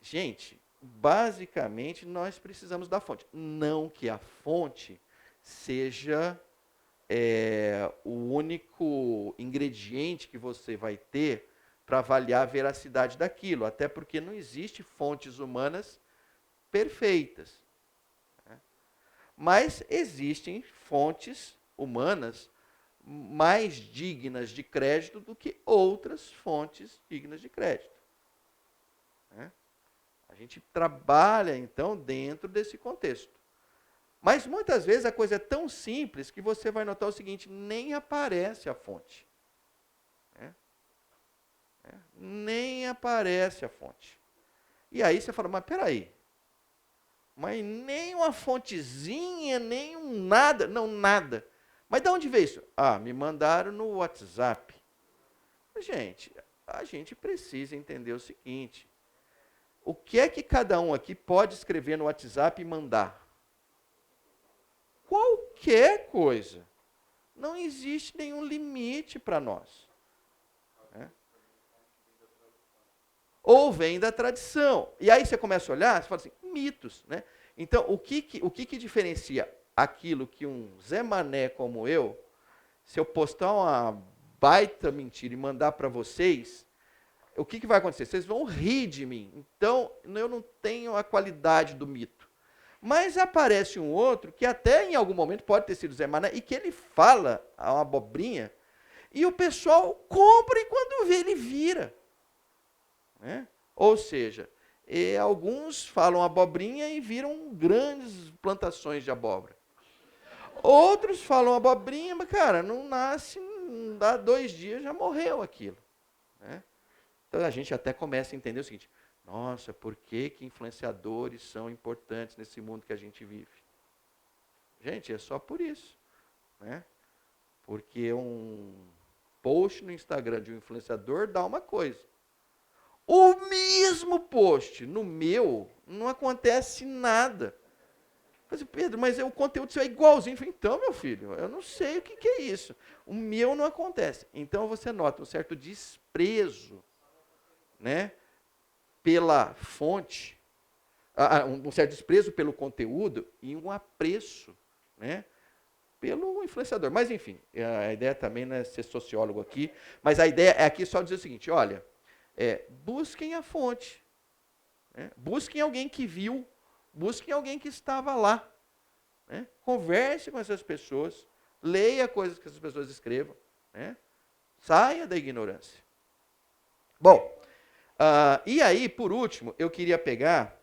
Gente, basicamente nós precisamos da fonte. Não que a fonte seja o único ingrediente que você vai ter para avaliar a veracidade daquilo, até porque não existe fontes humanas perfeitas. Né? Mas existem fontes humanas mais dignas de crédito do que outras fontes dignas de crédito. Né? A gente trabalha, então, dentro desse contexto. Mas muitas vezes a coisa é tão simples que você vai notar o seguinte, nem aparece a fonte. Nem aparece a fonte. E aí você fala, mas peraí, mas nem uma fontezinha, nem um nada, não, nada. Mas de onde veio isso? Ah, me mandaram no WhatsApp. Gente, a gente precisa entender o seguinte, o que é que cada um aqui pode escrever no WhatsApp e mandar? Qualquer coisa. Não existe nenhum limite para nós. Ou vem da tradição. E aí você começa a olhar, você fala assim, mitos. Né? Então, o que diferencia aquilo que um Zé Mané como eu, se eu postar uma baita mentira e mandar para vocês, o que vai acontecer? Vocês vão rir de mim. Então, eu não tenho a qualidade do mito. Mas aparece um outro que até em algum momento pode ter sido Zé Mané e que ele fala uma abobrinha e o pessoal compra e quando vê ele vira. Né? Ou seja, alguns falam abobrinha e viram grandes plantações de abóbora. Outros falam abobrinha, mas, cara, não nasce, não dá 2 dias, já morreu aquilo. Né? Então a gente até começa a entender o seguinte, nossa, por que influenciadores são importantes nesse mundo que a gente vive? Gente, é só por isso. Né? Porque um post no Instagram de um influenciador dá uma coisa. O mesmo post no meu, não acontece nada. Eu falei, Pedro, mas o conteúdo seu é igualzinho. Eu falei, então, meu filho, eu não sei o que é isso. O meu não acontece. Então, você nota um certo desprezo, né, pela fonte, um certo desprezo pelo conteúdo e um apreço, né, pelo influenciador. Mas, enfim, a ideia também não é ser sociólogo aqui, mas a ideia é aqui só dizer o seguinte, olha, busquem a fonte, né? Busquem alguém que viu, busquem alguém que estava lá, né? Converse com essas pessoas, leia coisas que essas pessoas escrevam, né? Saia da ignorância. Bom, e aí, por último, eu queria pegar,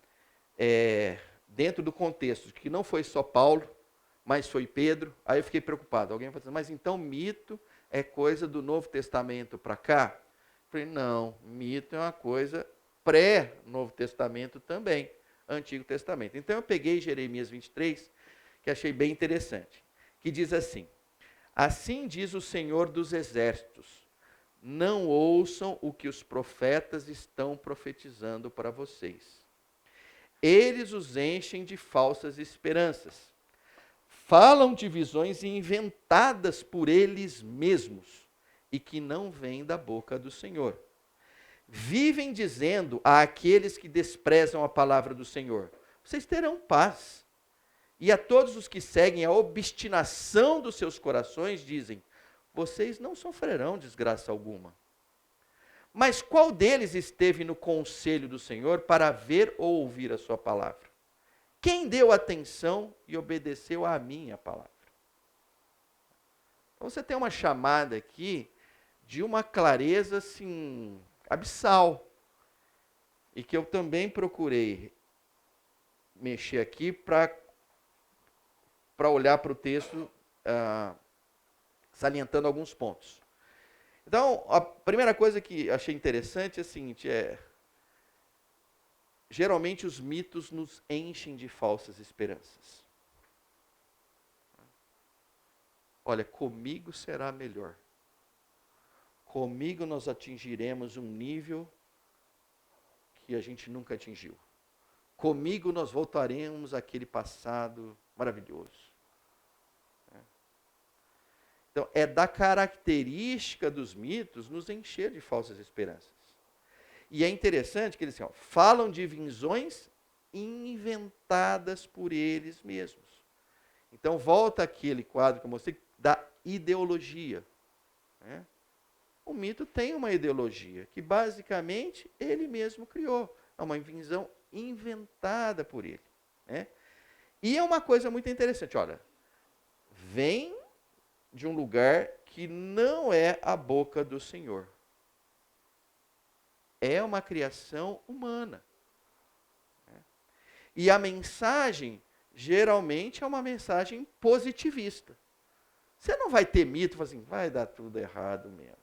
dentro do contexto, que não foi só Paulo, mas foi Pedro, aí eu fiquei preocupado. Alguém vai dizer, mas então mito é coisa do Novo Testamento para cá? Eu falei, não, mito é uma coisa pré-Novo Testamento também, Antigo Testamento. Então eu peguei Jeremias 23, que achei bem interessante. que diz assim: assim diz o Senhor dos Exércitos, não ouçam o que os profetas estão profetizando para vocês. Eles os enchem de falsas esperanças. Falam de visões inventadas por eles mesmos e que não vêm da boca do Senhor. Vivem dizendo àqueles que desprezam a palavra do Senhor: vocês terão paz. E a todos os que seguem a obstinação dos seus corações dizem: vocês não sofrerão desgraça alguma. Mas qual deles esteve no conselho do Senhor para ver ou ouvir a sua palavra? Quem deu atenção e obedeceu à minha palavra? Então você tem uma chamada aqui de uma clareza assim, abissal. E que eu também procurei mexer aqui para olhar para o texto, salientando alguns pontos. Então, a primeira coisa que achei interessante é a seguinte, geralmente os mitos nos enchem de falsas esperanças. Olha, comigo será melhor. Comigo nós atingiremos um nível que a gente nunca atingiu. Comigo nós voltaremos àquele passado maravilhoso. Então, é da característica dos mitos nos encher de falsas esperanças. E é interessante que eles falam de visões inventadas por eles mesmos. Então, volta aquele quadro que eu mostrei da ideologia. Né? O mito tem uma ideologia que, basicamente, ele mesmo criou. É uma visão inventada por ele. Né? E é uma coisa muito interessante. Olha, vem de um lugar que não é a boca do Senhor. É uma criação humana. E a mensagem, geralmente, é uma mensagem positivista. Você não vai ter mito, assim, vai dar tudo errado mesmo.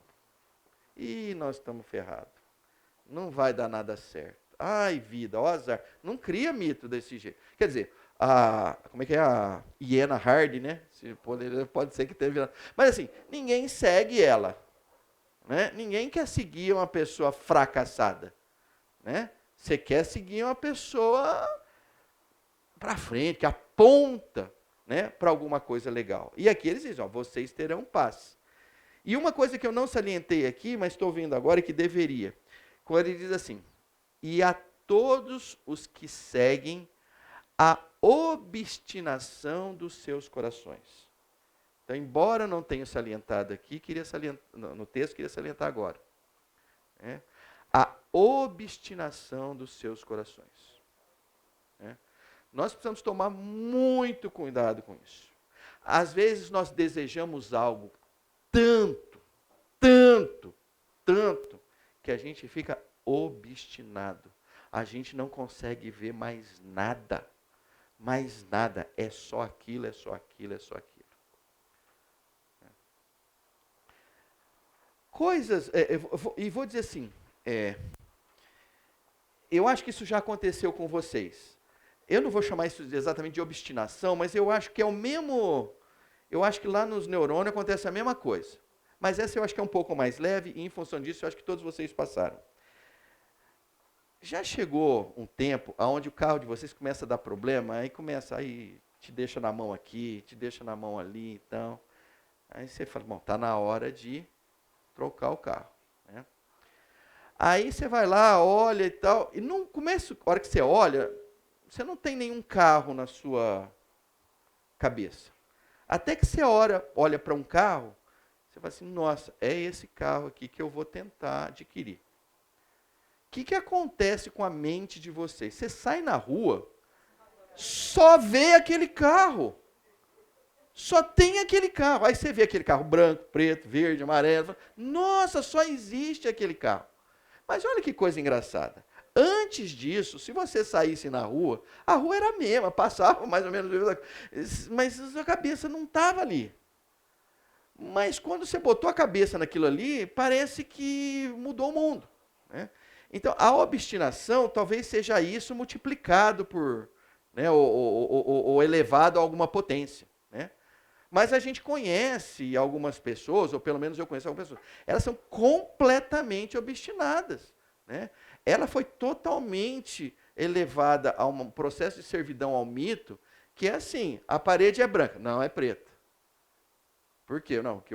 E nós estamos ferrados. Não vai dar nada certo. Ai, vida, ó azar. Não cria mito desse jeito. Quer dizer, como é que é a Iena Hard, né? Pode ser que teve. Mas assim, ninguém segue ela. Né? Ninguém quer seguir uma pessoa fracassada. Né? Você quer seguir uma pessoa para frente, que aponta, né, para alguma coisa legal. E aqui eles dizem, vocês terão paz. E uma coisa que eu não salientei aqui, mas estou vendo agora, e que deveria. Quando ele diz assim, e a todos os que seguem a obstinação dos seus corações. Então, embora não tenha salientado aqui, no texto, queria salientar agora. Né? A obstinação dos seus corações. Né? Nós precisamos tomar muito cuidado com isso. Às vezes nós desejamos algo tanto, que a gente fica obstinado. A gente não consegue ver mais nada. Mais nada. É só aquilo, é só aquilo, é só aquilo. Coisas, e vou dizer assim, eu acho que isso já aconteceu com vocês. Eu não vou chamar isso exatamente de obstinação, mas eu acho que é o mesmo, eu acho que lá nos neurônios acontece a mesma coisa. Mas essa eu acho que é um pouco mais leve, e em função disso eu acho que todos vocês passaram. Já chegou um tempo onde o carro de vocês começa a dar problema, aí te deixa na mão aqui, te deixa na mão ali, então. Aí você fala, bom, está na hora de trocar o carro. Né? Aí você vai lá, olha e tal, e no começo, a hora que você olha, você não tem nenhum carro na sua cabeça. Até que você olha para um carro, você fala assim, nossa, é esse carro aqui que eu vou tentar adquirir. O que acontece com a mente de vocês? Você sai na rua, só vê aquele carro. Só tem aquele carro. Aí você vê aquele carro branco, preto, verde, amarelo. Nossa, só existe aquele carro. Mas olha que coisa engraçada. Antes disso, se você saísse na rua, a rua era a mesma, passava mais ou menos, mas a sua cabeça não estava ali. Mas quando você botou a cabeça naquilo ali, parece que mudou o mundo. Né? Então, a obstinação talvez seja isso multiplicado por, né, ou elevado a alguma potência. Né? Mas a gente conhece algumas pessoas, ou pelo menos eu conheço algumas pessoas, elas são completamente obstinadas. Né? Ela foi totalmente elevada a um processo de servidão ao mito, que é assim, a parede é branca. Não, é preta. Por quê? Não, porque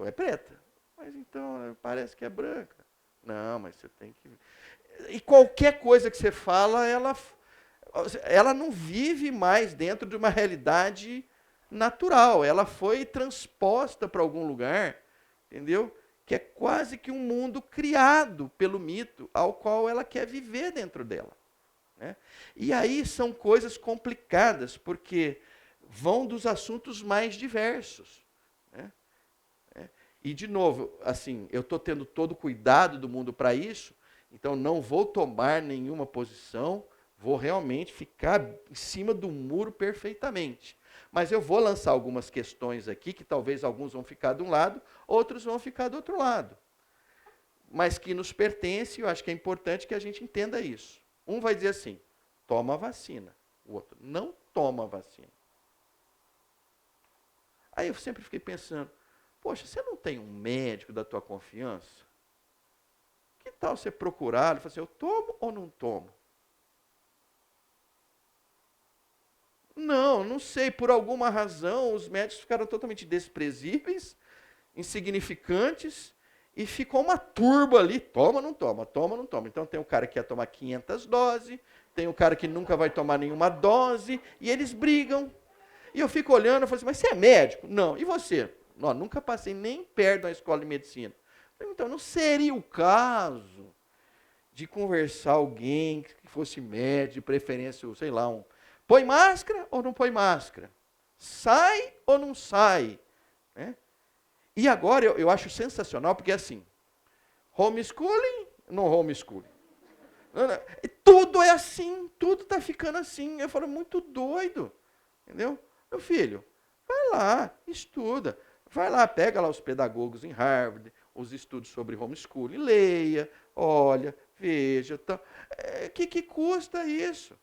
é preta. Mas então, parece que é branca. Não, mas você tem que... E qualquer coisa que você fala, ela não vive mais dentro de uma realidade natural. Ela foi transposta para algum lugar, entendeu? Que é quase que um mundo criado pelo mito, ao qual ela quer viver dentro dela. Né? E aí são coisas complicadas, porque vão dos assuntos mais diversos. Né? E, de novo, assim, eu estou tendo todo o cuidado do mundo para isso, então não vou tomar nenhuma posição, vou realmente ficar em cima do muro perfeitamente. Mas eu vou lançar algumas questões aqui, que talvez alguns vão ficar de um lado, outros vão ficar do outro lado. Mas que nos pertence, eu acho que é importante que a gente entenda isso. Um vai dizer assim, toma a vacina. O outro, não toma a vacina. Aí eu sempre fiquei pensando, poxa, você não tem um médico da tua confiança? Que tal você procurar e falar assim, eu tomo ou não tomo? Não, não sei, por alguma razão os médicos ficaram totalmente desprezíveis, insignificantes, e ficou uma turba ali, toma ou não toma, toma ou não toma. Então tem o cara que quer tomar 500 doses, tem o cara que nunca vai tomar nenhuma dose, e eles brigam. E eu fico olhando e falo assim, mas você é médico? Não. E você? Não, nunca passei nem perto da escola de medicina. Então, não seria o caso de conversar alguém que fosse médico, de preferência, sei lá, põe máscara ou não põe máscara? Sai ou não sai? Né? E agora eu acho sensacional, porque assim, homeschooling, não homeschooling. Tudo é assim, tudo está ficando assim. Eu falo, muito doido. Entendeu? Meu filho, vai lá, estuda. Vai lá, pega lá os pedagogos em Harvard, os estudos sobre homeschooling, leia, olha, veja. Tá. Que custa isso?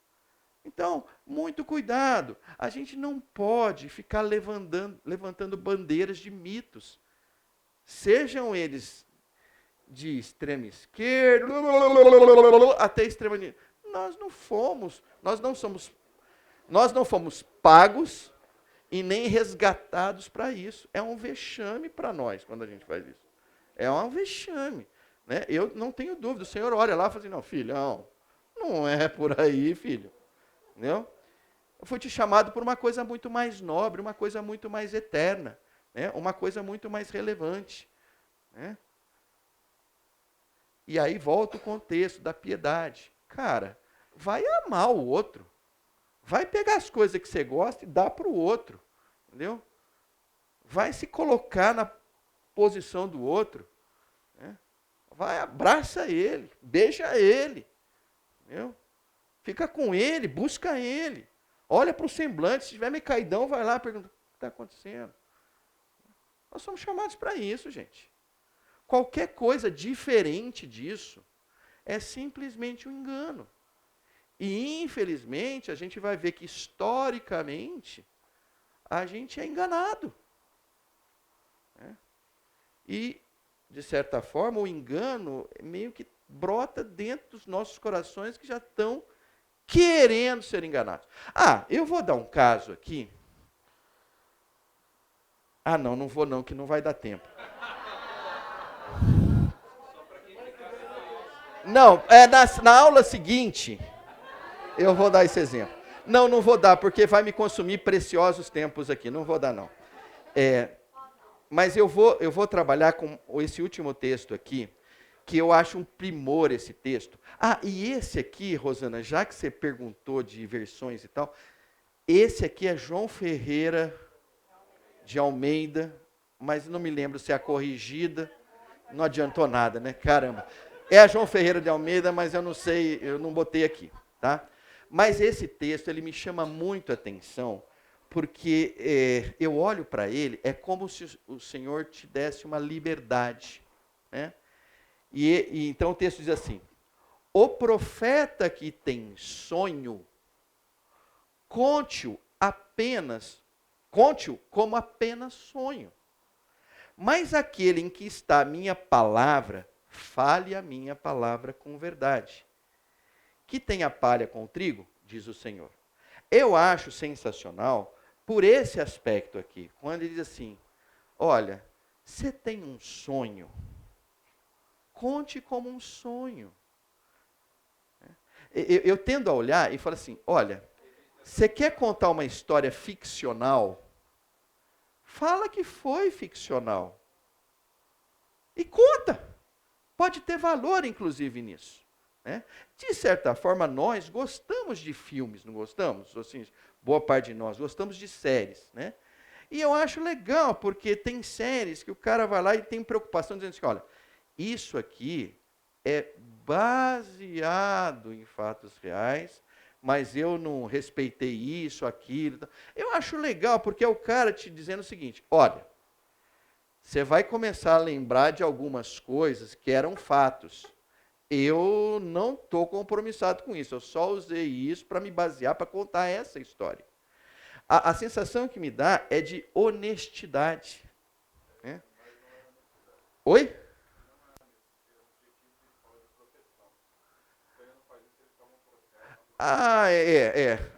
Então, muito cuidado. A gente não pode ficar levantando bandeiras de mitos. Sejam eles de extrema esquerda até extrema direita. Nós não fomos pagos e nem resgatados para isso. É um vexame para nós quando a gente faz isso. É um vexame. Né? Eu não tenho dúvida. O Senhor olha lá e fala assim, não, filhão, não é por aí, filho. Entendeu? Eu fui te chamado por uma coisa muito mais nobre, uma coisa muito mais eterna, né? Uma coisa muito mais relevante. Né? E aí volta o contexto da piedade. Cara, vai amar o outro. Vai pegar as coisas que você gosta e dá para o outro. Entendeu? Vai se colocar na posição do outro. Né? Vai, abraça ele, beija ele. Entendeu? Fica com ele, busca ele. Olha para o semblante, se tiver meio caidão, vai lá e pergunta, o que está acontecendo? Nós somos chamados para isso, gente. Qualquer coisa diferente disso é simplesmente um engano. E, infelizmente, a gente vai ver que, historicamente, a gente é enganado. Né? E, de certa forma, o engano meio que brota dentro dos nossos corações que já estão querendo ser enganados. Eu vou dar um caso aqui. Não vou não, que não vai dar tempo. Não, na aula seguinte, eu vou dar esse exemplo. Não vou dar, porque vai me consumir preciosos tempos aqui. Não vou dar, não. Mas eu vou trabalhar com esse último texto aqui, que eu acho um primor esse texto. E esse aqui, Rosana, já que você perguntou de versões e tal, esse aqui é João Ferreira de Almeida, mas não me lembro se é a corrigida. Não adiantou nada, né? Caramba. É a João Ferreira de Almeida, mas eu não sei, eu não botei aqui, tá? Mas esse texto, ele me chama muito a atenção, porque eu olho para ele, é como se o Senhor te desse uma liberdade, né? E então o texto diz assim, o profeta que tem sonho, conte-o apenas conte-o como apenas sonho. Mas aquele em que está a minha palavra, fale a minha palavra com verdade. Que tem a palha com o trigo, diz o Senhor. Eu acho sensacional por esse aspecto aqui, quando ele diz assim, olha, você tem um sonho, conte como um sonho. Eu tendo a olhar e falo assim, olha, você quer contar uma história ficcional? Fala que foi ficcional. E conta. Pode ter valor, inclusive, nisso. Né? De certa forma, nós gostamos de filmes, não gostamos? Assim, boa parte de nós gostamos de séries. Né? E eu acho legal, porque tem séries que o cara vai lá e tem preocupação, dizendo assim, olha, isso aqui é baseado em fatos reais, mas eu não respeitei isso, aquilo. Eu acho legal, porque é o cara te dizendo o seguinte, olha, você vai começar a lembrar de algumas coisas que eram fatos. Eu não estou compromissado com isso, eu só usei isso para me basear, para contar essa história. A sensação que me dá é de honestidade. Né? Oi?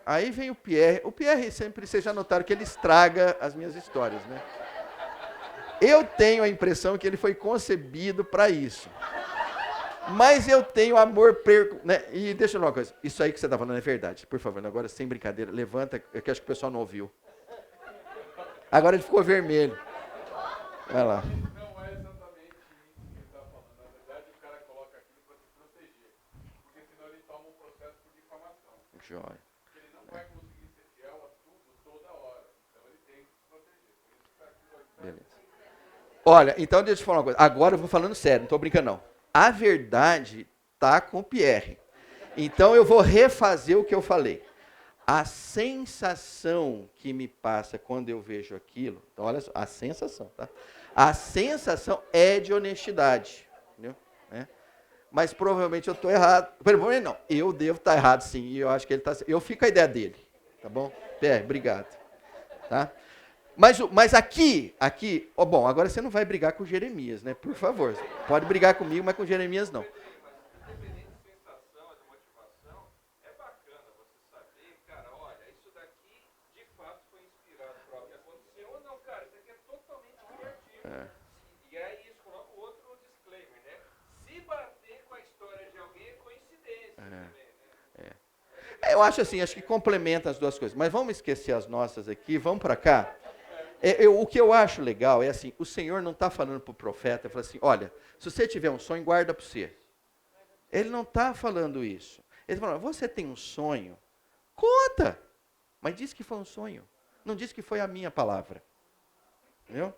Aí vem o Pierre. O Pierre sempre, vocês já notaram que ele estraga as minhas histórias, né? Eu tenho a impressão que ele foi concebido para isso. Mas eu tenho amor né? E deixa eu falar uma coisa. Isso aí que você está falando é verdade. Por favor, agora sem brincadeira, levanta, que acho que o pessoal não ouviu. Agora ele ficou vermelho. Vai lá. Não é exatamente isso que ele está falando. Na verdade, o cara coloca aquilo para se proteger. Porque senão ele toma um processo por difamação. Jóia. Ele não vai conseguir ser fiel a tudo toda hora. Então ele tem que se proteger. Por isso que aquilo aqui. Beleza. Olha, então deixa eu te falar uma coisa. Agora eu vou falando sério, não estou brincando não. A verdade está com o Pierre. Então eu vou refazer o que eu falei. A sensação que me passa quando eu vejo aquilo, então olha só, a sensação, tá? A sensação é de honestidade, entendeu? Mas provavelmente eu estou errado. Provavelmente não, eu devo estar errado sim, e eu acho que ele está. Eu fico com a ideia dele, tá bom? Pierre, obrigado. Tá? Mas aqui, bom, agora você não vai brigar com Jeremias, né? Por favor, pode brigar comigo, mas com Jeremias não. Eu acho assim, acho que complementa as duas coisas. Mas vamos esquecer as nossas aqui, vamos para cá. O que eu acho legal é assim, o Senhor não está falando para o profeta, fala assim, olha, se você tiver um sonho, guarda para você. Ele não está falando isso. Ele está falando, você tem um sonho, conta. Mas diz que foi um sonho. Não diz que foi a minha palavra. Entendeu?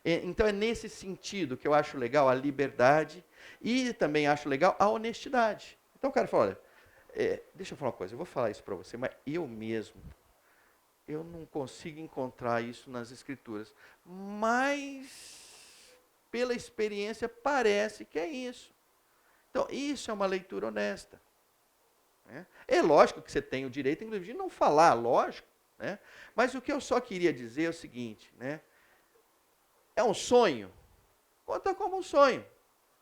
Então é nesse sentido que eu acho legal a liberdade e também acho legal a honestidade. Então o cara fala, olha, deixa eu falar uma coisa, eu vou falar isso para você, mas eu mesmo, eu não consigo encontrar isso nas escrituras. Mas, pela experiência, parece que é isso. Então, isso é uma leitura honesta. Né? É lógico que você tem o direito, inclusive, de não falar, lógico. Né? Mas o que eu só queria dizer é o seguinte, né? É um sonho? Conta como um sonho.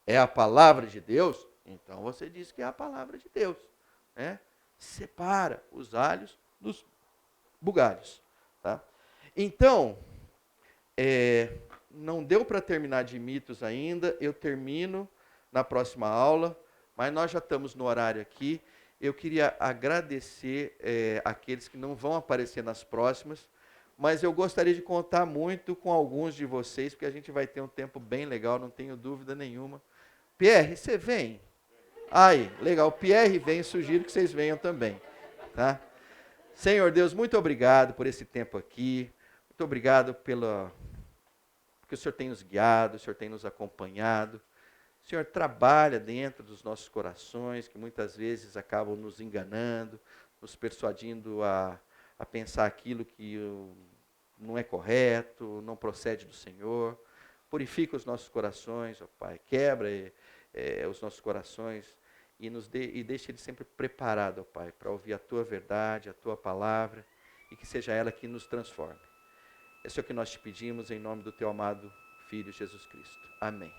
É a palavra de Deus? Então você diz que é a palavra de Deus. Né? Separa os alhos dos bugalhos. Tá? Então, não deu para terminar de mitos ainda, eu termino na próxima aula, mas nós já estamos no horário aqui. Eu queria agradecer aqueles que não vão aparecer nas próximas, mas eu gostaria de contar muito com alguns de vocês, porque a gente vai ter um tempo bem legal, não tenho dúvida nenhuma. Pierre, você vem? Aí, legal, o Pierre vem, sugiro que vocês venham também. Tá? Senhor Deus, muito obrigado por esse tempo aqui, muito obrigado porque o Senhor tem nos guiado, o Senhor tem nos acompanhado, o Senhor trabalha dentro dos nossos corações, que muitas vezes acabam nos enganando, nos persuadindo a pensar aquilo que não é correto, não procede do Senhor. Purifica os nossos corações, ó Pai, quebra os nossos corações e deixa ele sempre preparado, ó Pai, para ouvir a Tua verdade, a Tua palavra, e que seja ela que nos transforme. Esse é o que nós te pedimos em nome do teu amado Filho Jesus Cristo. Amém.